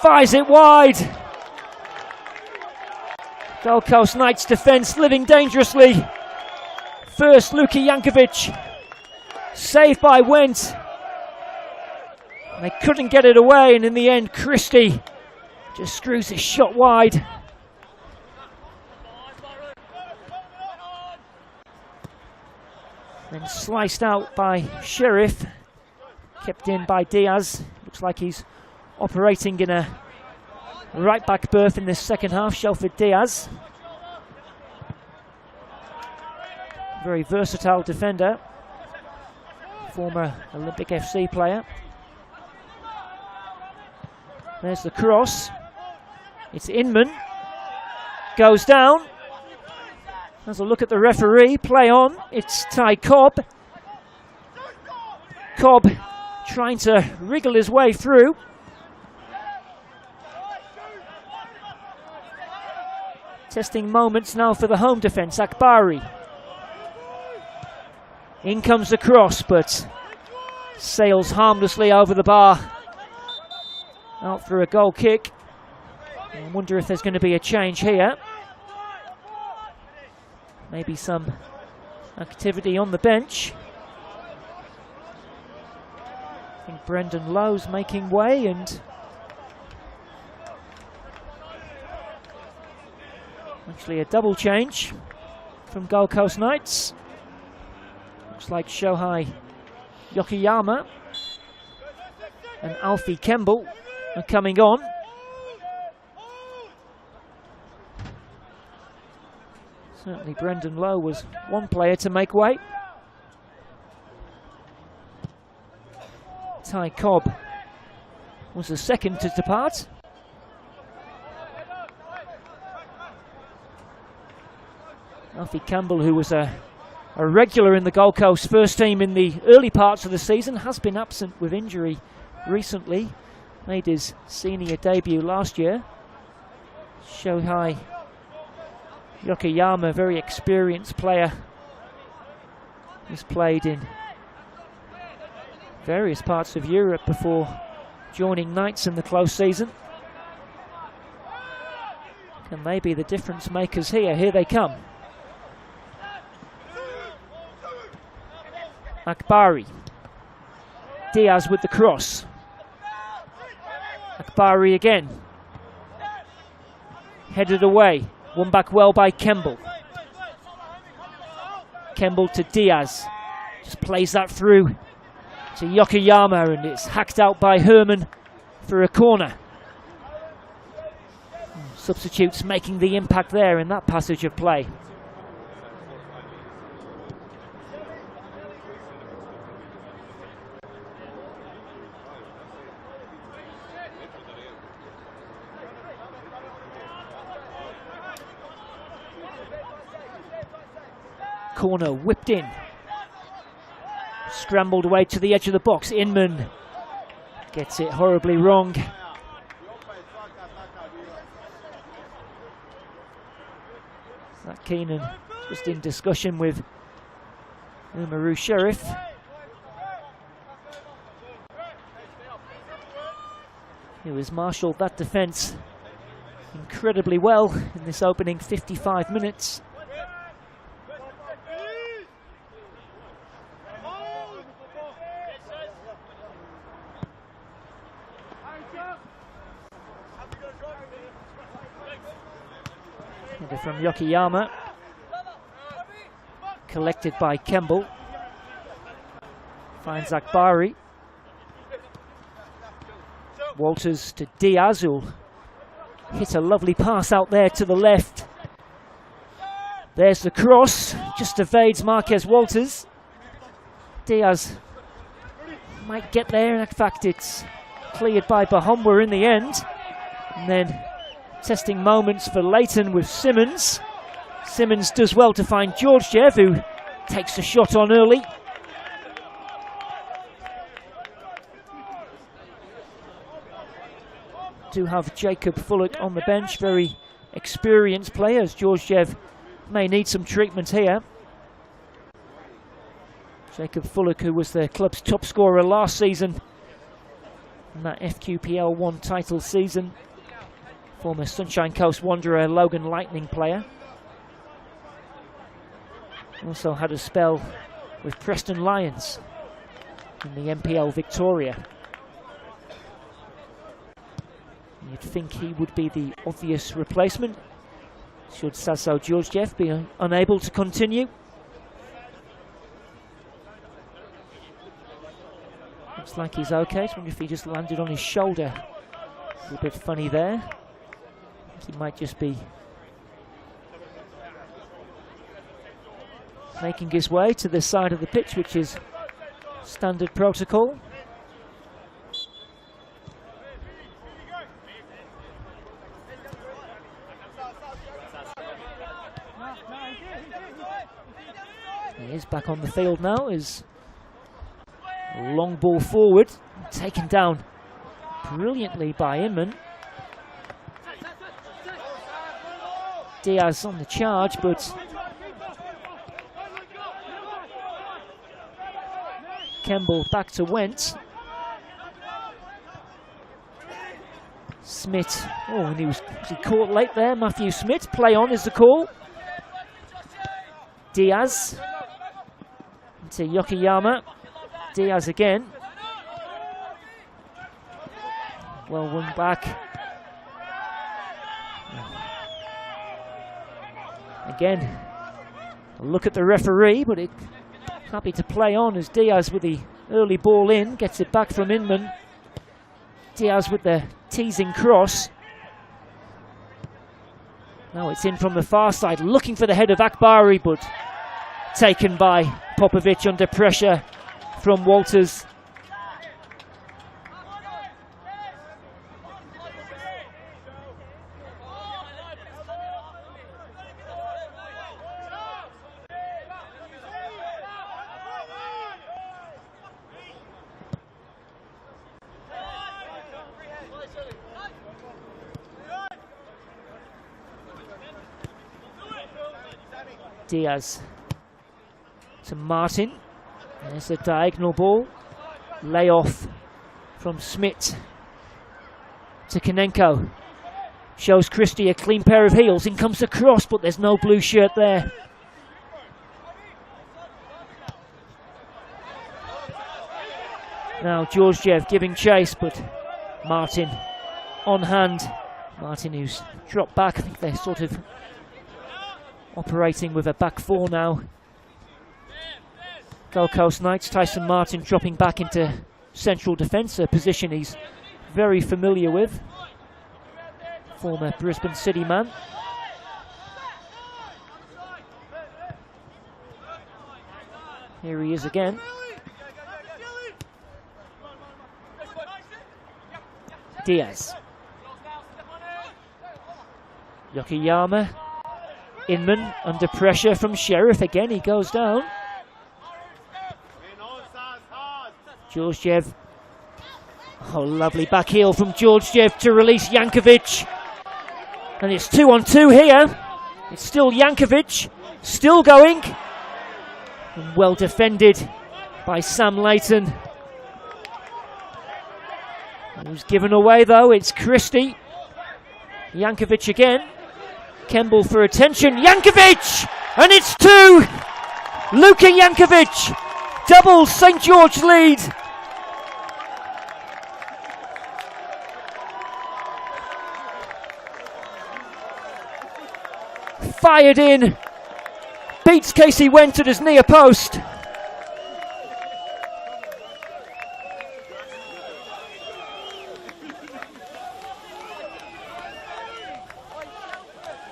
fires it wide. Gold Coast Knights defence living dangerously. First Luka Jankovic, saved by Wendt. They couldn't get it away, and in the end Christie just screws his shot wide. Then sliced out by Sheriff, kept in by Diaz. Looks like he's operating in a right back berth in this second half, Shelford Diaz. Very versatile defender, former Olympic FC player. There's the cross. It's Inman. Goes down. Has a look at the referee. Play on. It's Ty Cobb. Cobb trying to wriggle his way through. Testing moments now for the home defence. Akbari. In comes the cross, but sails harmlessly over the bar. Out for a goal kick. I wonder if there's going to be a change here. Maybe some activity on the bench. I think Brendan Lowe's making way, and actually a double change from Gold Coast Knights. Looks like Shohei Yokoyama and Alfie Kemble are coming on. Certainly Brendan Lowe was one player to make way. Ty Cobb was the second to depart. Alfie Campbell, who was a regular in the Gold Coast first team in the early parts of the season, has been absent with injury recently. Made his senior debut last year. Shohei Yokoyama, very experienced player. He's played in various parts of Europe before joining Knights in the close season. Can they be the difference makers here? Here they come. Akbari. Diaz with the cross. Akbari again. Headed away. Won back well by Kemble. Kemble to Diaz. Just plays that through to Yokoyama, and it's hacked out by Herman for a corner. Substitutes making the impact there in that passage of play. Corner whipped in. Scrambled away to the edge of the box. Inman gets it horribly wrong. That Keenan just in discussion with Umaru Sheriff. Who has marshalled that defence incredibly well in this opening 55 minutes. From Yokoyama, collected by Kemble, finds Akbari. Walters to Diaz, who'll hit a lovely pass out there to the left. There's the cross, just evades Marquez Walters. Diaz might get there, in fact it's cleared by Bahomwa in the end. And then testing moments for Leighton with Simmons. Simmons does well to find Georgiev, who takes the shot on early. Do have Jacob Fullock on the bench, very experienced players. Georgiev may need some treatment here. Jacob Fullock, who was the club's top scorer last season in that FQPL 1 title season. Former Sunshine Coast Wanderer, Logan Lightning player. Also had a spell with Preston Lions in the NPL Victoria. You'd think he would be the obvious replacement should Saso Georgiev be unable to continue. Looks like he's okay. I wonder if he just landed on his shoulder. A little bit funny there. He might just be making his way to this side of the pitch, which is standard protocol. He is back on the field now. His long ball forward, taken down brilliantly by Inman. Diaz on the charge, but Kemble back to Wentz. Smith, oh, and was he caught late there? Matthew Smith, play on is the call. Diaz to Yokoyama. Diaz again. Well won back. Again, a look at the referee, but happy to play on as Diaz with the early ball in, gets it back from Inman. Diaz with the teasing cross. Now it's in from the far side, looking for the head of Akbari, but taken by Popovic under pressure from Walters. Diaz to Martin. There's a diagonal ball. Layoff from Smith to Konenko. Shows Christie a clean pair of heels. In comes the cross, but there's no blue shirt there. Now Georgiev giving chase, but Martin on hand. Martin, who's dropped back. I think they're sort of operating with a back four now. Gold Coast Knights, Tyson Martin dropping back into central defence, a position he's very familiar with. Former Brisbane City man. Here he is again. Diaz. Yokoyama. Inman under pressure from Sheriff. Again, he goes down. Georgiev. Oh, lovely back heel from Georgiev to release Jankovic. And it's 2-on-2 here. It's still Jankovic. Still going. And well defended by Sam Layton. Who's given away though? It's Christie. Jankovic again. Kemble for attention. Jankovic! And it's 2! Luka Jankovic doubles St George lead. Fired in. Beats Casey Went at his near post.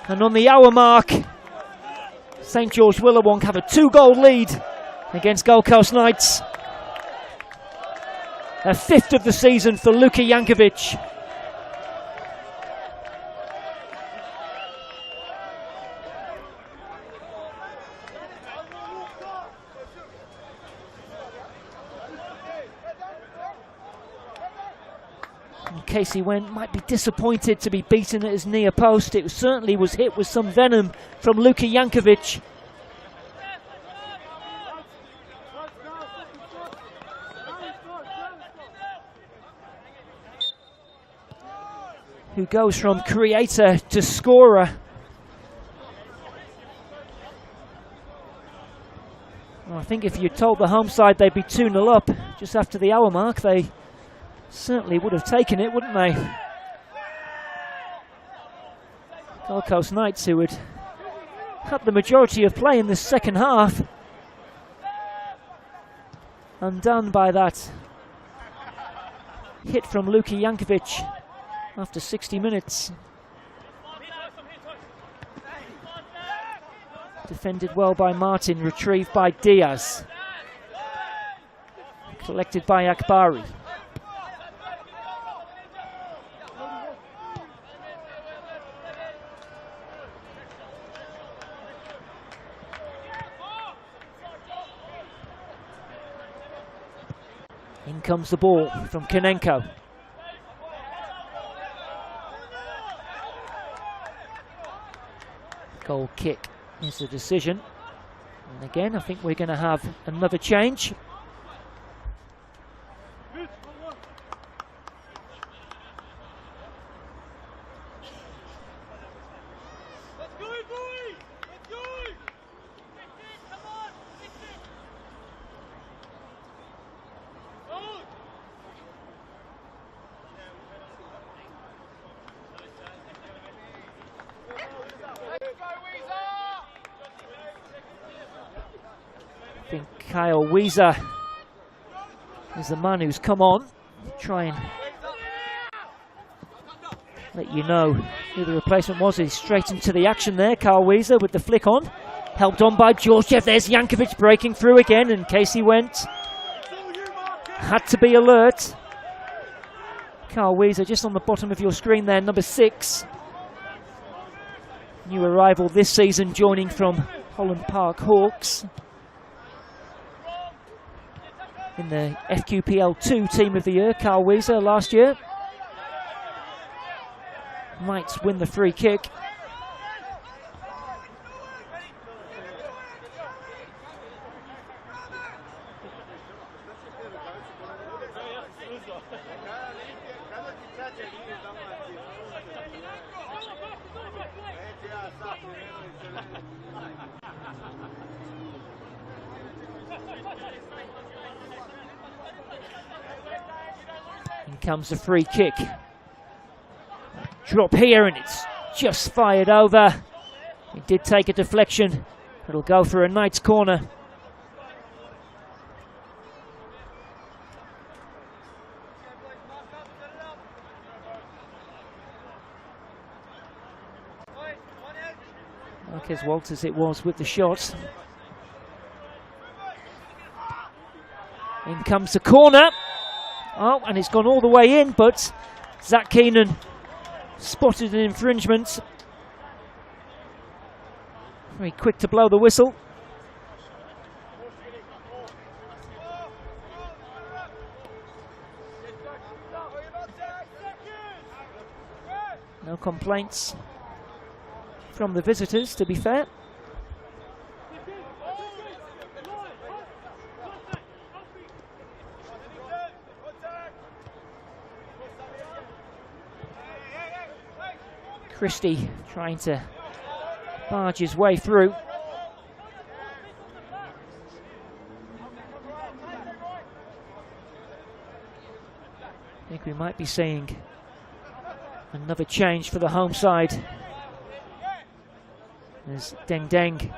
And on the hour mark, St George Willawong have a 2-goal lead against Gold Coast Knights. A 5th of the season for Luka Jankovic. Casey Went might be disappointed to be beaten at his near post. It certainly was hit with some venom from Luka Jankovic. Who goes from creator to scorer. Well, I think if you told the home side they'd be 2-0 up just after the hour mark, they certainly would have taken it, wouldn't they? Gold Coast Knights, who had had the majority of play in the second half, undone by that hit from Luka Jankovic after 60 minutes. Defended well by Martin, retrieved by Diaz. Collected by Akbari. In comes the ball from Konenko. Goal kick is the decision. And again, I think we're going to have another change. I think Kyle Weezer is the man who's come on. Try and let you know who the replacement was. He's straight into the action there. Kyle Weezer with the flick on. Helped on by Georgiev. There's Jankovic breaking through again, and Casey Went had to be alert. Kyle Weezer just on the bottom of your screen there, number 6. New arrival this season, joining from Holland Park Hawks. In the FQPL 2 Team of the Year, Kyle Weezer last year. Knights win the free kick. comes a free kick. Drop here and it's just fired over. It did take a deflection. It'll go for a Knights corner. Marquez Walters it was with the shot. In comes the corner. Oh, and it's gone all the way in, but Zach Keenan spotted an infringement. Very quick to blow the whistle. No complaints from the visitors, to be fair. Christie trying to barge his way through. I think we might be seeing another change for the home side. There's Deng Deng.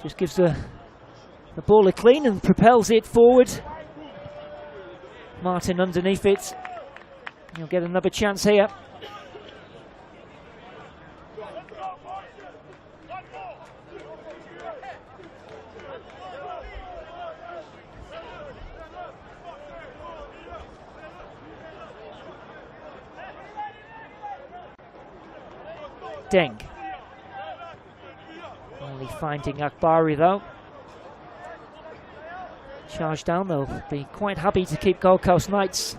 Just gives the ball a clean and propels it forward. Martin underneath it. He'll get another chance here. Deng. Only finding Akbari though. Charge down, they'll be quite happy to keep Gold Coast Knights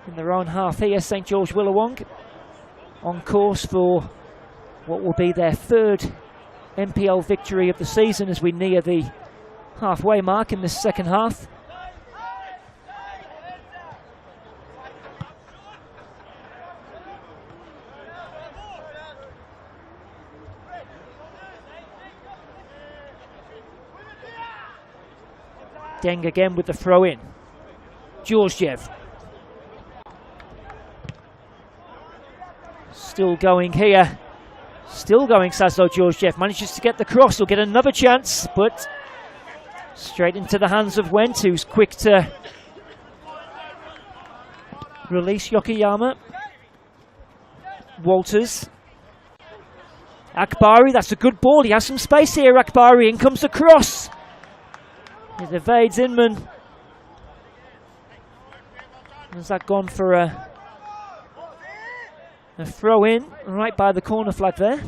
in their own half here. St George Willawong on course for what will be their third NPL victory of the season as we near the halfway mark in this second half. Deng again with the throw in. Georgiev. Still going here. Still going Sazdo Georgiev. Manages to get the cross. He'll get another chance, but straight into the hands of Wendt, who's quick to release Yokoyama. Walters. Akbari, that's a good ball. He has some space here, Akbari. In comes the cross. It evades Inman. Has that gone for a throw in right by the corner flag there?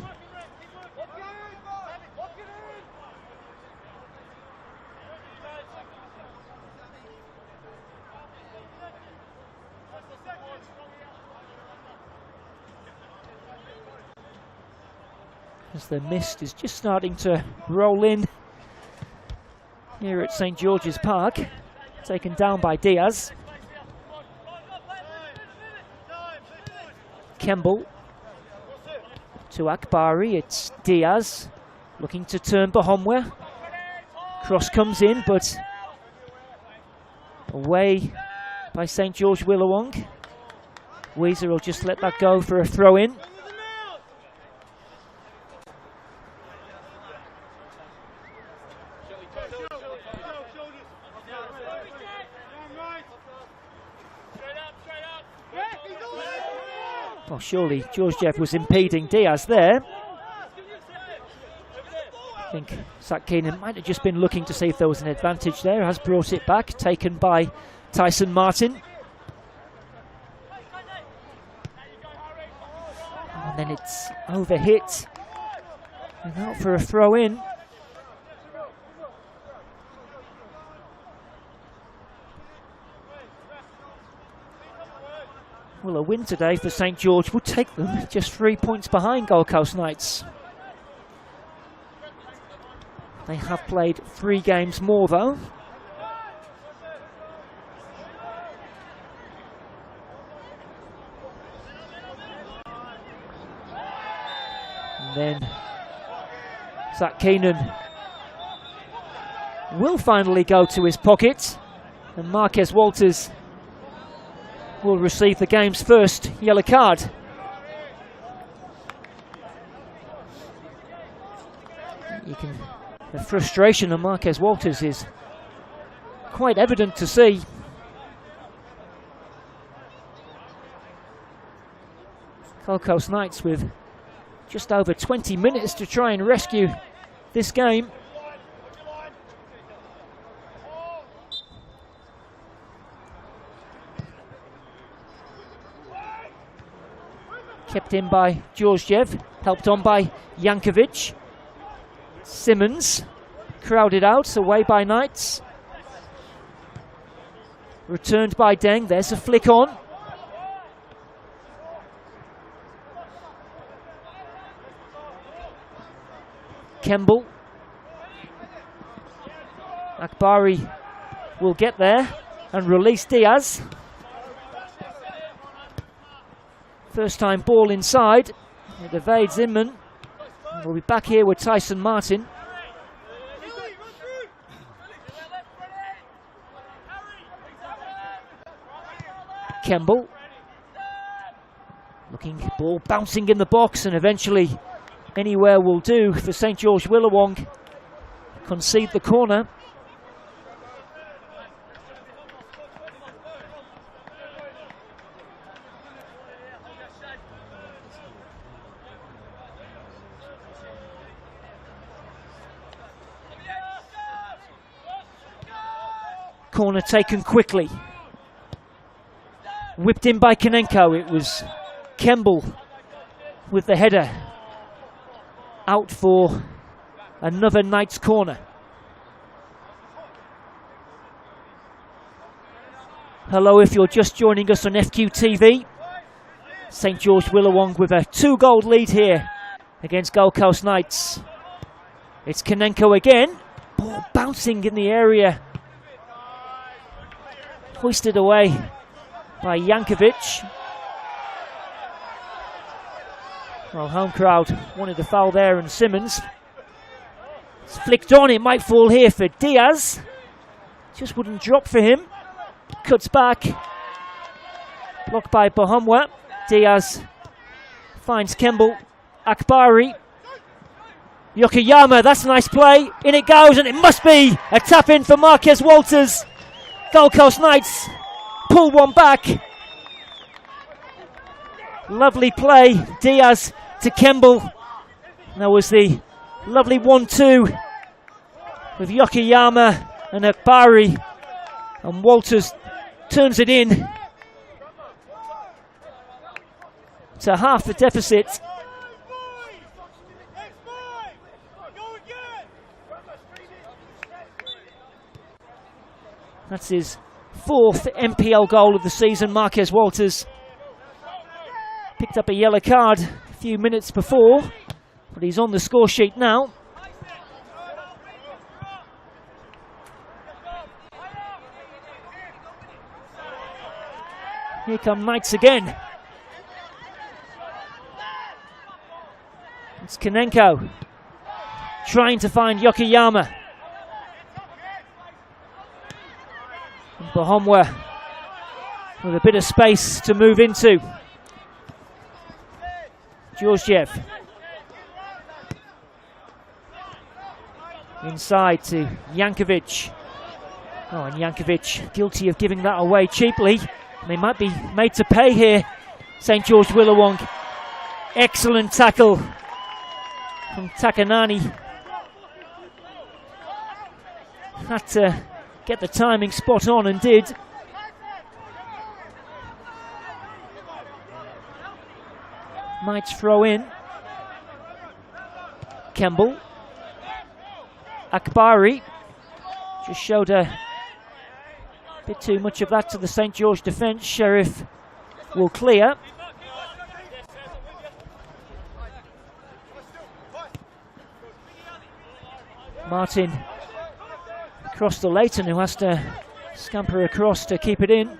As the mist is just starting to roll in here at St George's Park, taken down by Diaz. Kemble to Akbari, it's Diaz looking to turn Bahomwa. Cross comes in, but away by St George Willawong. Weezer will just let that go for a throw in. Well, surely Georgiev was impeding Diaz there. I think Zach Keenan might have just been looking to see if there was an advantage there. Has brought it back, taken by Tyson Martin. And then it's overhit. And out for a throw in. Well, a win today for St George would take them just 3 points behind Gold Coast Knights. They have played 3 games more though. And then Zach Keenan will finally go to his pocket. And Marquez Walters will receive the game's first yellow card. The frustration of Marquez Walters is quite evident to see. Gold Coast Knights with just over 20 minutes to try and rescue this game. Kept in by Georgiev, helped on by Jankovic. Simmons, crowded out, away by Knights. Returned by Deng, there's a flick on. Kemble. Akbari will get there and release Diaz. First time ball inside. It evades Inman. We'll be back here with Tyson Martin. Kemble. Looking, ball bouncing in the box, and eventually anywhere will do for St George Willawong. Concede the corner. Corner taken quickly. Whipped in by Konenko. It was Kemble with the header. Out for another Knights corner. Hello, if you're just joining us on FQTV. St George Willawong with a 2-goal lead here against Gold Coast Knights. It's Konenko again. Ball bouncing in the area. Hoisted away by Jankovic. Well, home crowd wanted a foul there, and Simmons. It's flicked on, it might fall here for Diaz. Just wouldn't drop for him. Cuts back. Blocked by Bahumwa. Diaz finds Kemble. Akbari. Yokoyama, that's a nice play. In it goes, and it must be a tap in for Marquez Walters. Gold Coast Knights pull one back. Lovely play. Diaz to Kemble. That was the lovely 1-2 with Yokoyama and Akbari. And Walters turns it in to half the deficit. That's his 4th NPL goal of the season. Marquez Walters picked up a yellow card a few minutes before, but he's on the score sheet now. Here come Knights again. It's Konenko trying to find Yokoyama. Bahumwa with a bit of space to move into. Georgiev. Inside to Jankovic. Oh, and Jankovic guilty of giving that away cheaply. They might be made to pay here. St George Willawong. Excellent tackle from Takanani. Had to get the timing spot on, and did. Knights throw in. Kemble. Akbari. Just showed a bit too much of that to the St George defence. Sheriff will clear. Martin across to Leighton, who has to scamper across to keep it in.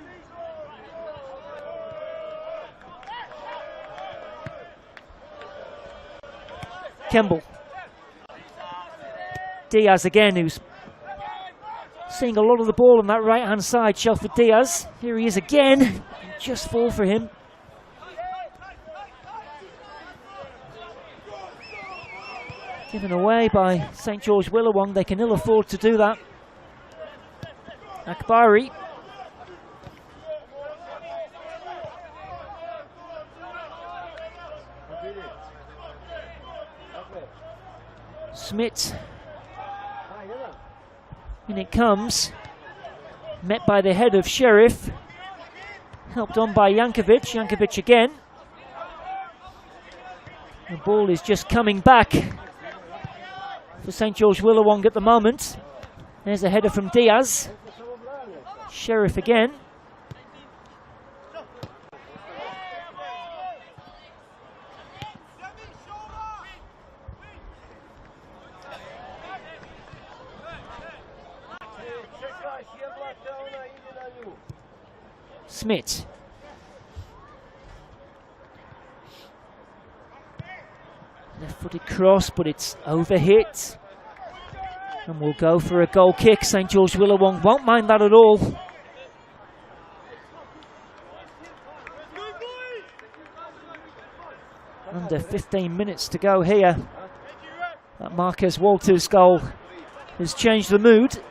Kemble. Diaz again, who's Seeing a lot of the ball on that right-hand side, Shelford Diaz. Here he is again. Just fall for him. Given away by St George Willawong. They can ill afford to do that. Akbari. Smith. In it comes. Met by the head of Sheriff. Helped on by Jankovic. Jankovic again. The ball is just coming back for St George Willawong at the moment. There's a header from Diaz. Sheriff again. Smith. Left-footed cross, but it's overhit. And we'll go for a goal kick. St George Willawong won't mind that at all. Under 15 minutes to go here. That Marquez Walters goal has changed the mood.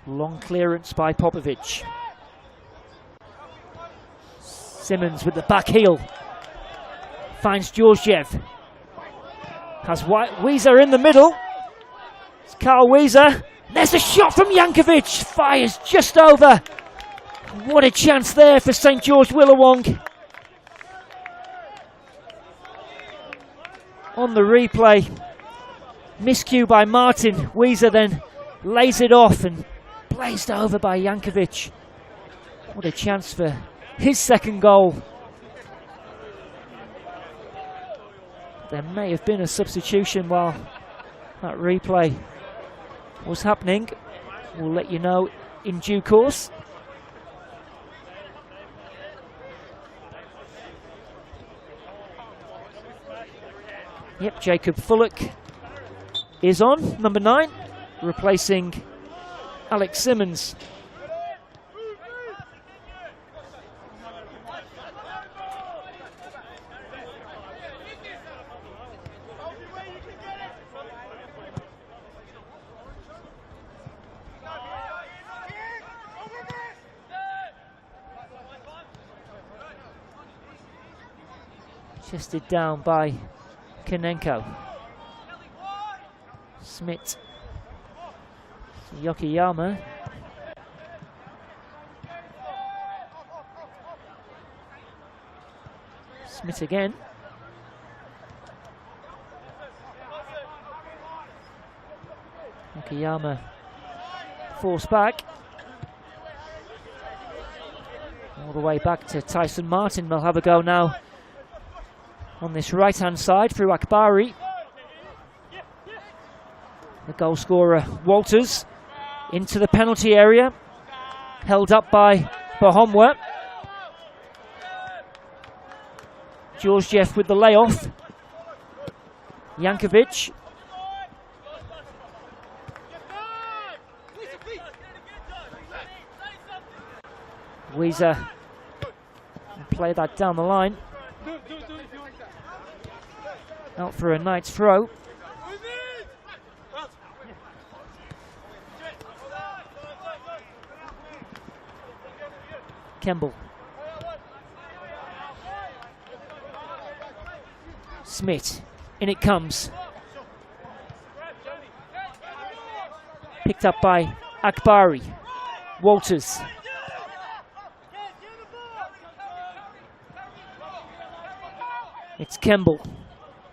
Long clearance by Popovic. Simmons with the back heel. Finds Georgiev. Has Weezer in the middle. It's Carl Weezer. There's a shot from Jankovic. Fires just over. What a chance there for St George Willawong. On the replay. Miscue by Martin. Weezer then lays it off and blazed over by Jankovic. What a chance for his second goal. There may have been a substitution while that replay was happening. We'll let you know in due course. Yep, Jacob Fullock is on, number 9, replacing Alex Simmons. Chested down by Konenko. Smith. Yokiyama. Smith again. Yokiyama forced back. All the way back to Tyson Martin. They'll have a go now on this right-hand side through Akbari. The goal scorer, Walters, into the penalty area. Held up by Bahomwa. Georgiev with the layoff. Jankovic. Weezer play that down the line. Out for a Knights throw. Kemble. Smith. In it comes. Picked up by Akbari. Walters. It's Kemble.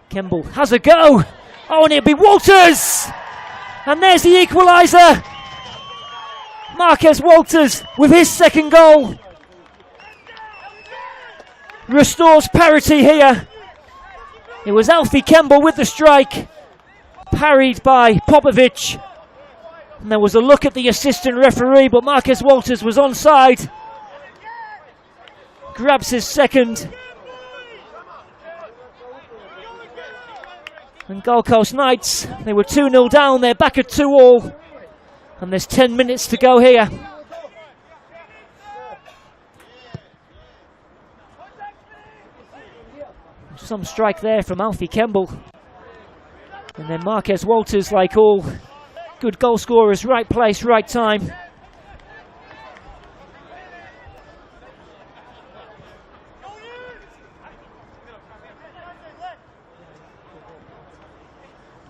Kemble has a go. Oh, and it'll be Walters! And there's the equaliser. Marquez Walters with his second goal. Restores parity here. It was Alfie Kemble with the strike. Parried by Popovic. And there was a look at the assistant referee, but Marcus Walters was onside. Grabs his second. And Gold Coast Knights, they were 2-0 down, they're back at 2-2. And there's 10 minutes to go here. Some strike there from Alfie Kemble. And then Marquez Walters, like all good goal scorers, right place, right time.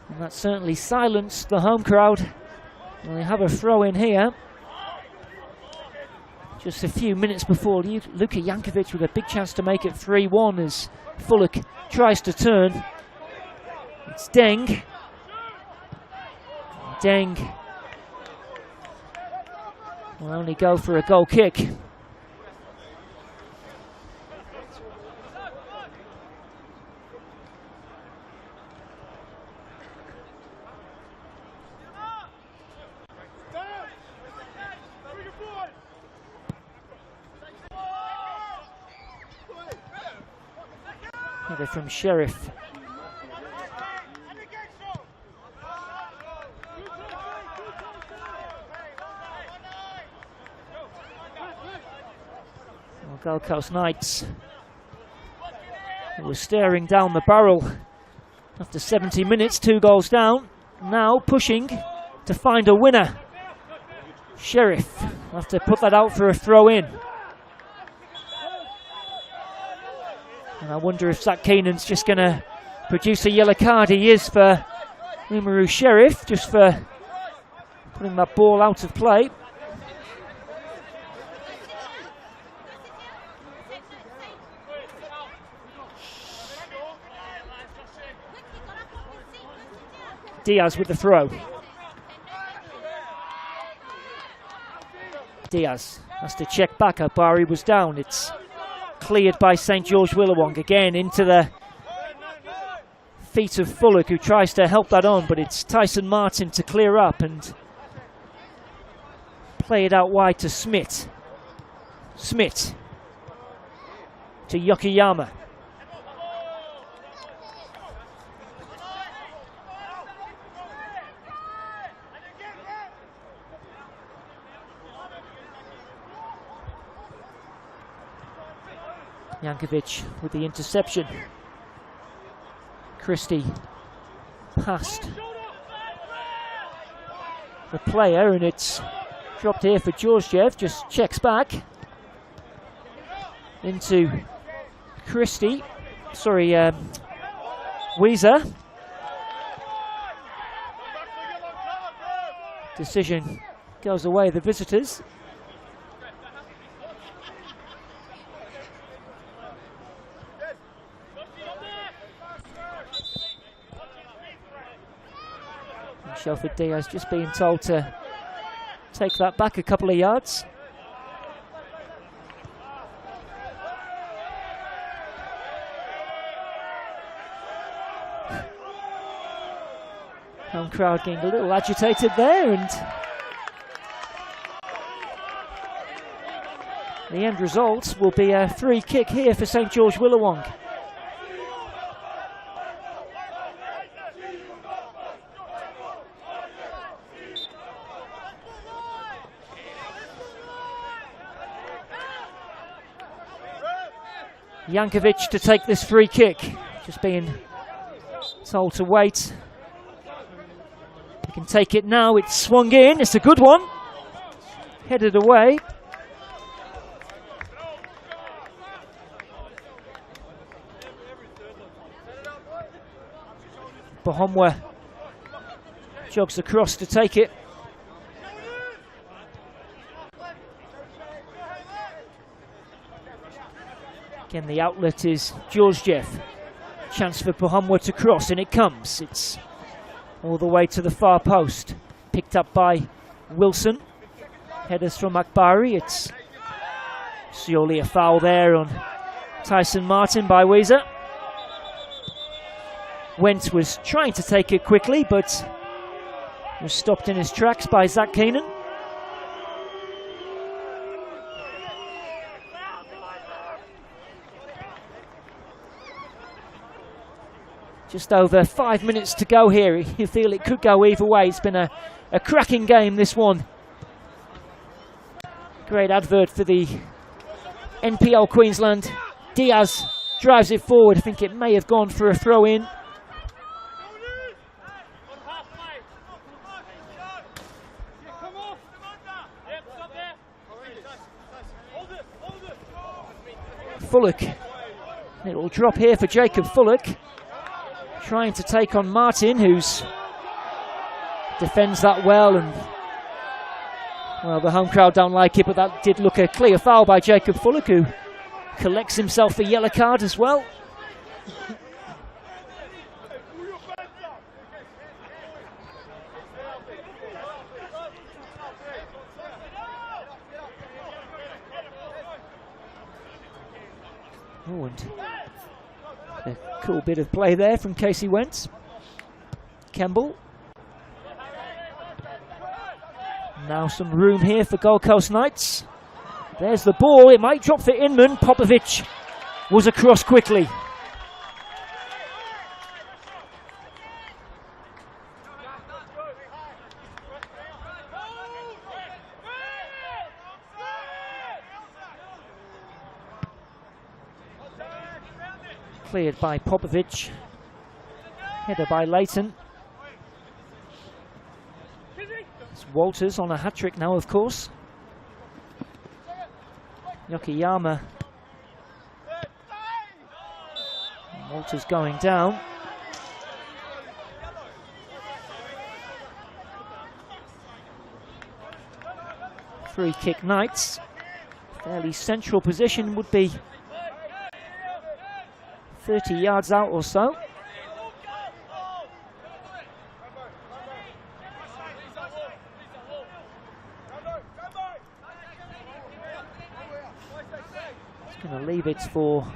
And that certainly silenced the home crowd. And they have a throw in here. Just a few minutes before Luka Jankovic with a big chance to make it 3-1 as Fullock tries to turn. It's Deng. Deng will only go for a goal kick. Header from Sheriff. Well, Gold Coast Knights were staring down the barrel after 70 minutes, 2 goals down. Now pushing to find a winner. Sheriff will have to put that out for a throw in. And I wonder if Zach Keenan's just going to produce a yellow card. He is for Umaru Sheriff, just for putting that ball out of play. Diaz with the throw. Diaz has to check back. Abari was down. It's cleared by St. George Willawong again into the feet of Fullock, who tries to help that on, but it's Tyson Martin to clear up and play it out wide to Smith. Smith to Yokoyama. Jankovic with the interception. Christie past the player, and it's dropped here for Georgiev. Just checks back into Christie. Sorry, Weezer. Decision goes away, the visitors. Shelford Diaz just being told to take that back a couple of yards. Home crowd getting a little agitated there, and the end result will be a free kick here for St. George Willawong. Jankovic to take this free kick, just being told to wait. He can take it now, it's swung in, it's a good one. Headed away. Bahomwa jogs across to take it. Again, the outlet is Georgiev. Chance for Bahomwa to cross, and it comes. It's all the way to the far post. Picked up by Wilson. Headers from Akbari. It's surely a foul there on Tyson Martin by Weezer. Wentz was trying to take it quickly, but Was stopped in his tracks by Zach Keenan. Just over 5 minutes to go here. You feel it could go either way. It's been a cracking game, this one. Great advert for the NPL Queensland. Diaz drives it forward. I think it may have gone for a throw-in. Fullock. It'll drop here for Jacob Fullock. Trying to take on Martin, who's defends that well, and well, the home crowd don't like it, but that did look a clear foul by Jacob Fullock, who collects himself a yellow card as well. Oh, and a cool bit of play there from Casey Wentz. Kemble. Now some room here for Gold Coast Knights. There's the ball. It might drop for Inman. Popovic was across quickly. Cleared by Popovic. Header by Leighton. It's Walters on a hat-trick now, of course. Yokiyama. Walters going down. Free kick Knights. Fairly central position, would be 30 yards out or so. Just going to leave it for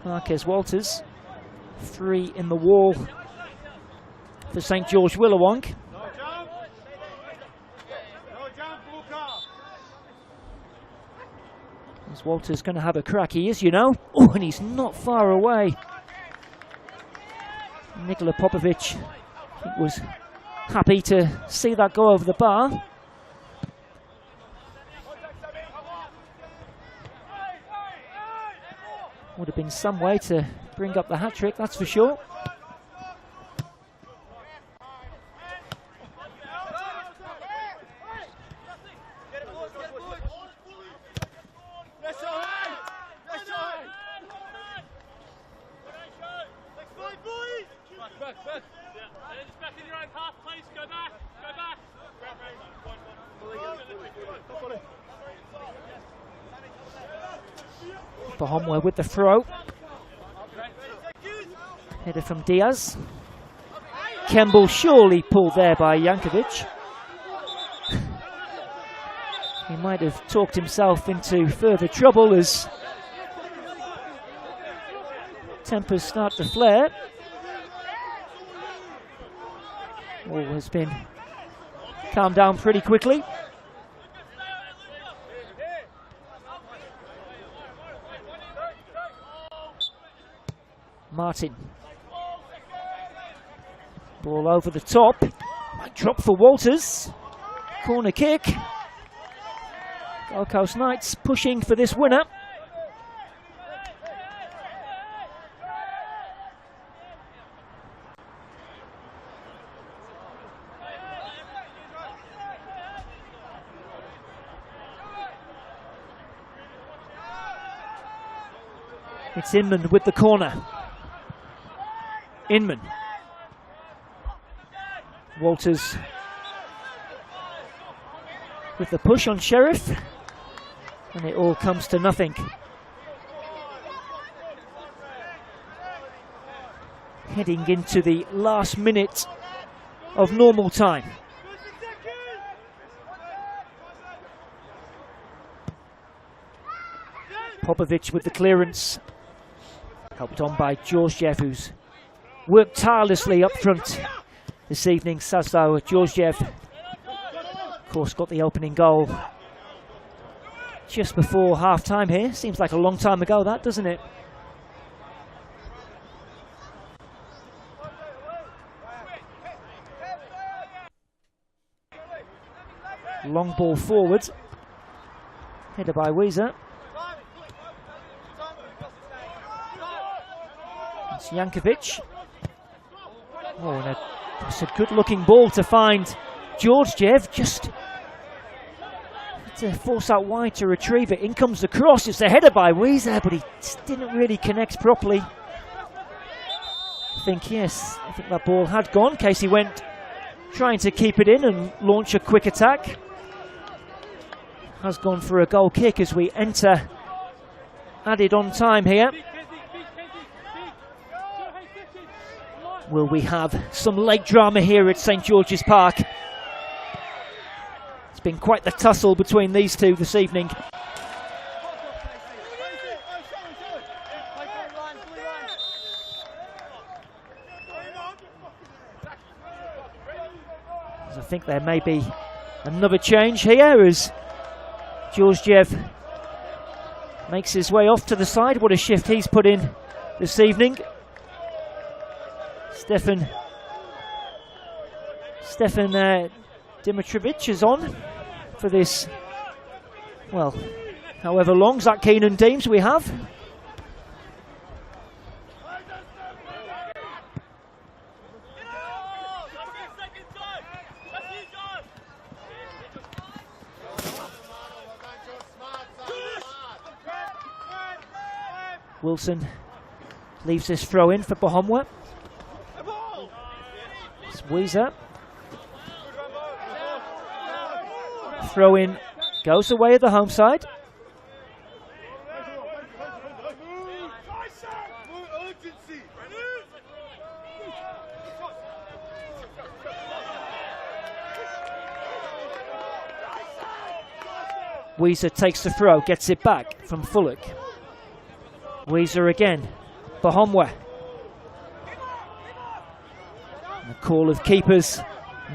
Marquez Walters. 3 in the wall for St. George Willawong. Is Walters going to have a crack? He is, you know. Oh, and he's not far away. Nikola Popovic, I think, was happy to see that go over the bar. Would have been some way to bring up the hat-trick, that's for sure. Bahomwa with the throw. Header from Diaz. Kemble surely pulled there by Jankovic. He might have talked himself into further trouble as tempers start to flare. All has been calmed down pretty quickly. Martin. Ball over the top. Might drop for Walters. Corner kick. Gold Coast Knights pushing for this winner. It's Inman with the corner. Inman. Walters with the push on Sheriff, and it all comes to nothing. Heading into the last minute of normal time. Popovic with the clearance, helped on by Georgiev, who's worked tirelessly up front this evening. Sazdo Georgiev, of course, got the opening goal just before half-time here. Seems like a long time ago, that, doesn't it? Long ball forward. Header by Weezer. It's Jankovic. Oh, and it's a good-looking ball to find Georgiev. Just to force out wide to retrieve it. In comes the cross. It's a header by Weezer, but he just didn't really connect properly. I think that ball had gone. Casey went trying to keep it in and launch a quick attack. Has gone for a goal kick as we enter added on time here. Will we have some late drama here at St George's Park? It's been quite the tussle between these two this evening. I think there may be another change here as Georgiev makes his way off to the side. What a shift he's put in this evening. Stefan Dimitrovic is on for this, well, however long Zach Keenan deems we have. Wilson leaves this throw in for Bohomwa. It's Weezer. Throw in goes away at the home side. Weezer takes the throw, gets it back from Fullock. Weezer again, Bohomwa. The call of keepers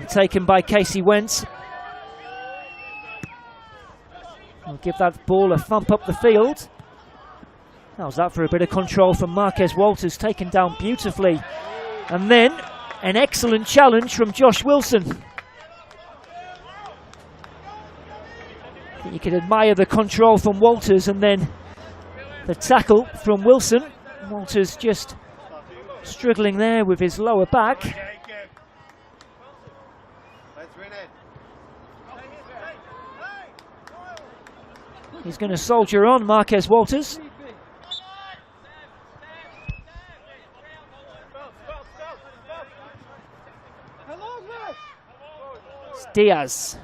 taken by Casey Wentz. We'll give that ball a thump up the field. How's that for a bit of control from Marquez Walters, taken down beautifully. And then an excellent challenge from Josh Wilson. You can admire the control from Walters and then the tackle from Wilson. Walters just struggling there with his lower back. He's going to soldier on, Marquez Walters. It's Diaz.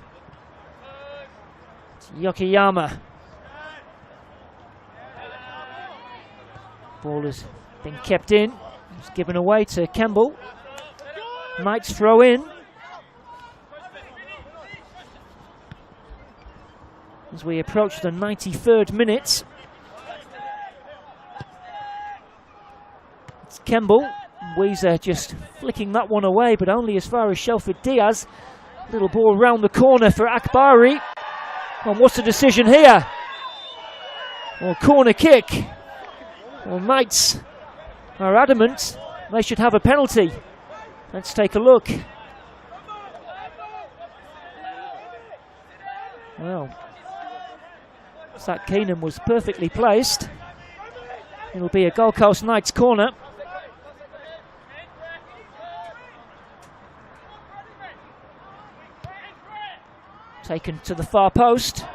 It's Yokoyama. Ball has been kept in. It's given away to Campbell. Knights throw in. As we approach the 93rd minute. It's Campbell. Weezer just flicking that one away, but only as far as Shelford Diaz. Little ball round the corner for Akbari. And what's the decision here? Well, corner kick. Well, Knights are adamant they should have a penalty. Let's take a look. Well, Zach Keenan was perfectly placed. It'll be a Gold Coast Knights corner. Taken to the far post.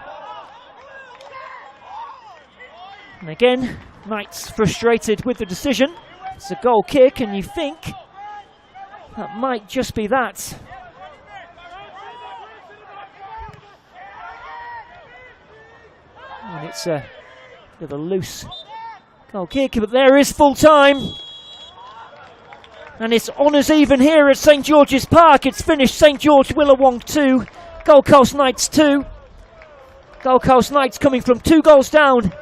And again, Knights frustrated with the decision. It's a goal kick, and you think that might just be that. And it's a bit of a loose goal kick, but there is full time. And it's honours even here at St George's Park. It's finished St George Willawong 2, Gold Coast Knights 2. Gold Coast Knights coming from 2 goals down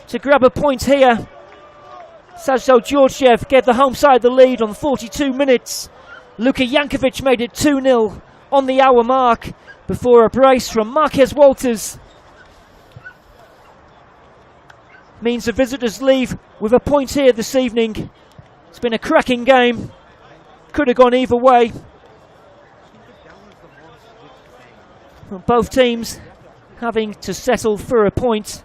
to grab a point here. Sazdo Georgiev gave the home side the lead on 42 minutes Luka Jankovic made it 2-0 on the hour mark before a brace from Marquez Walters means the visitors leave with a point here this evening. It's been a cracking game. Could have gone either way. Both teams having to settle for a point.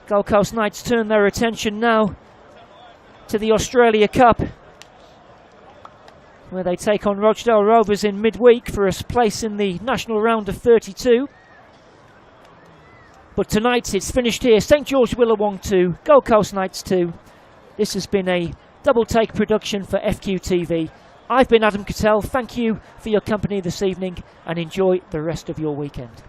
Gold Coast Knights turn their attention now to the Australia Cup, where they take on Rochdale Rovers in midweek for a place in the national round of 32. But tonight it's finished here. St George Willawong 2, Gold Coast Knights 2. This has been a double take production for FQTV. I've been Adam Cattell. Thank you for your company this evening and enjoy the rest of your weekend.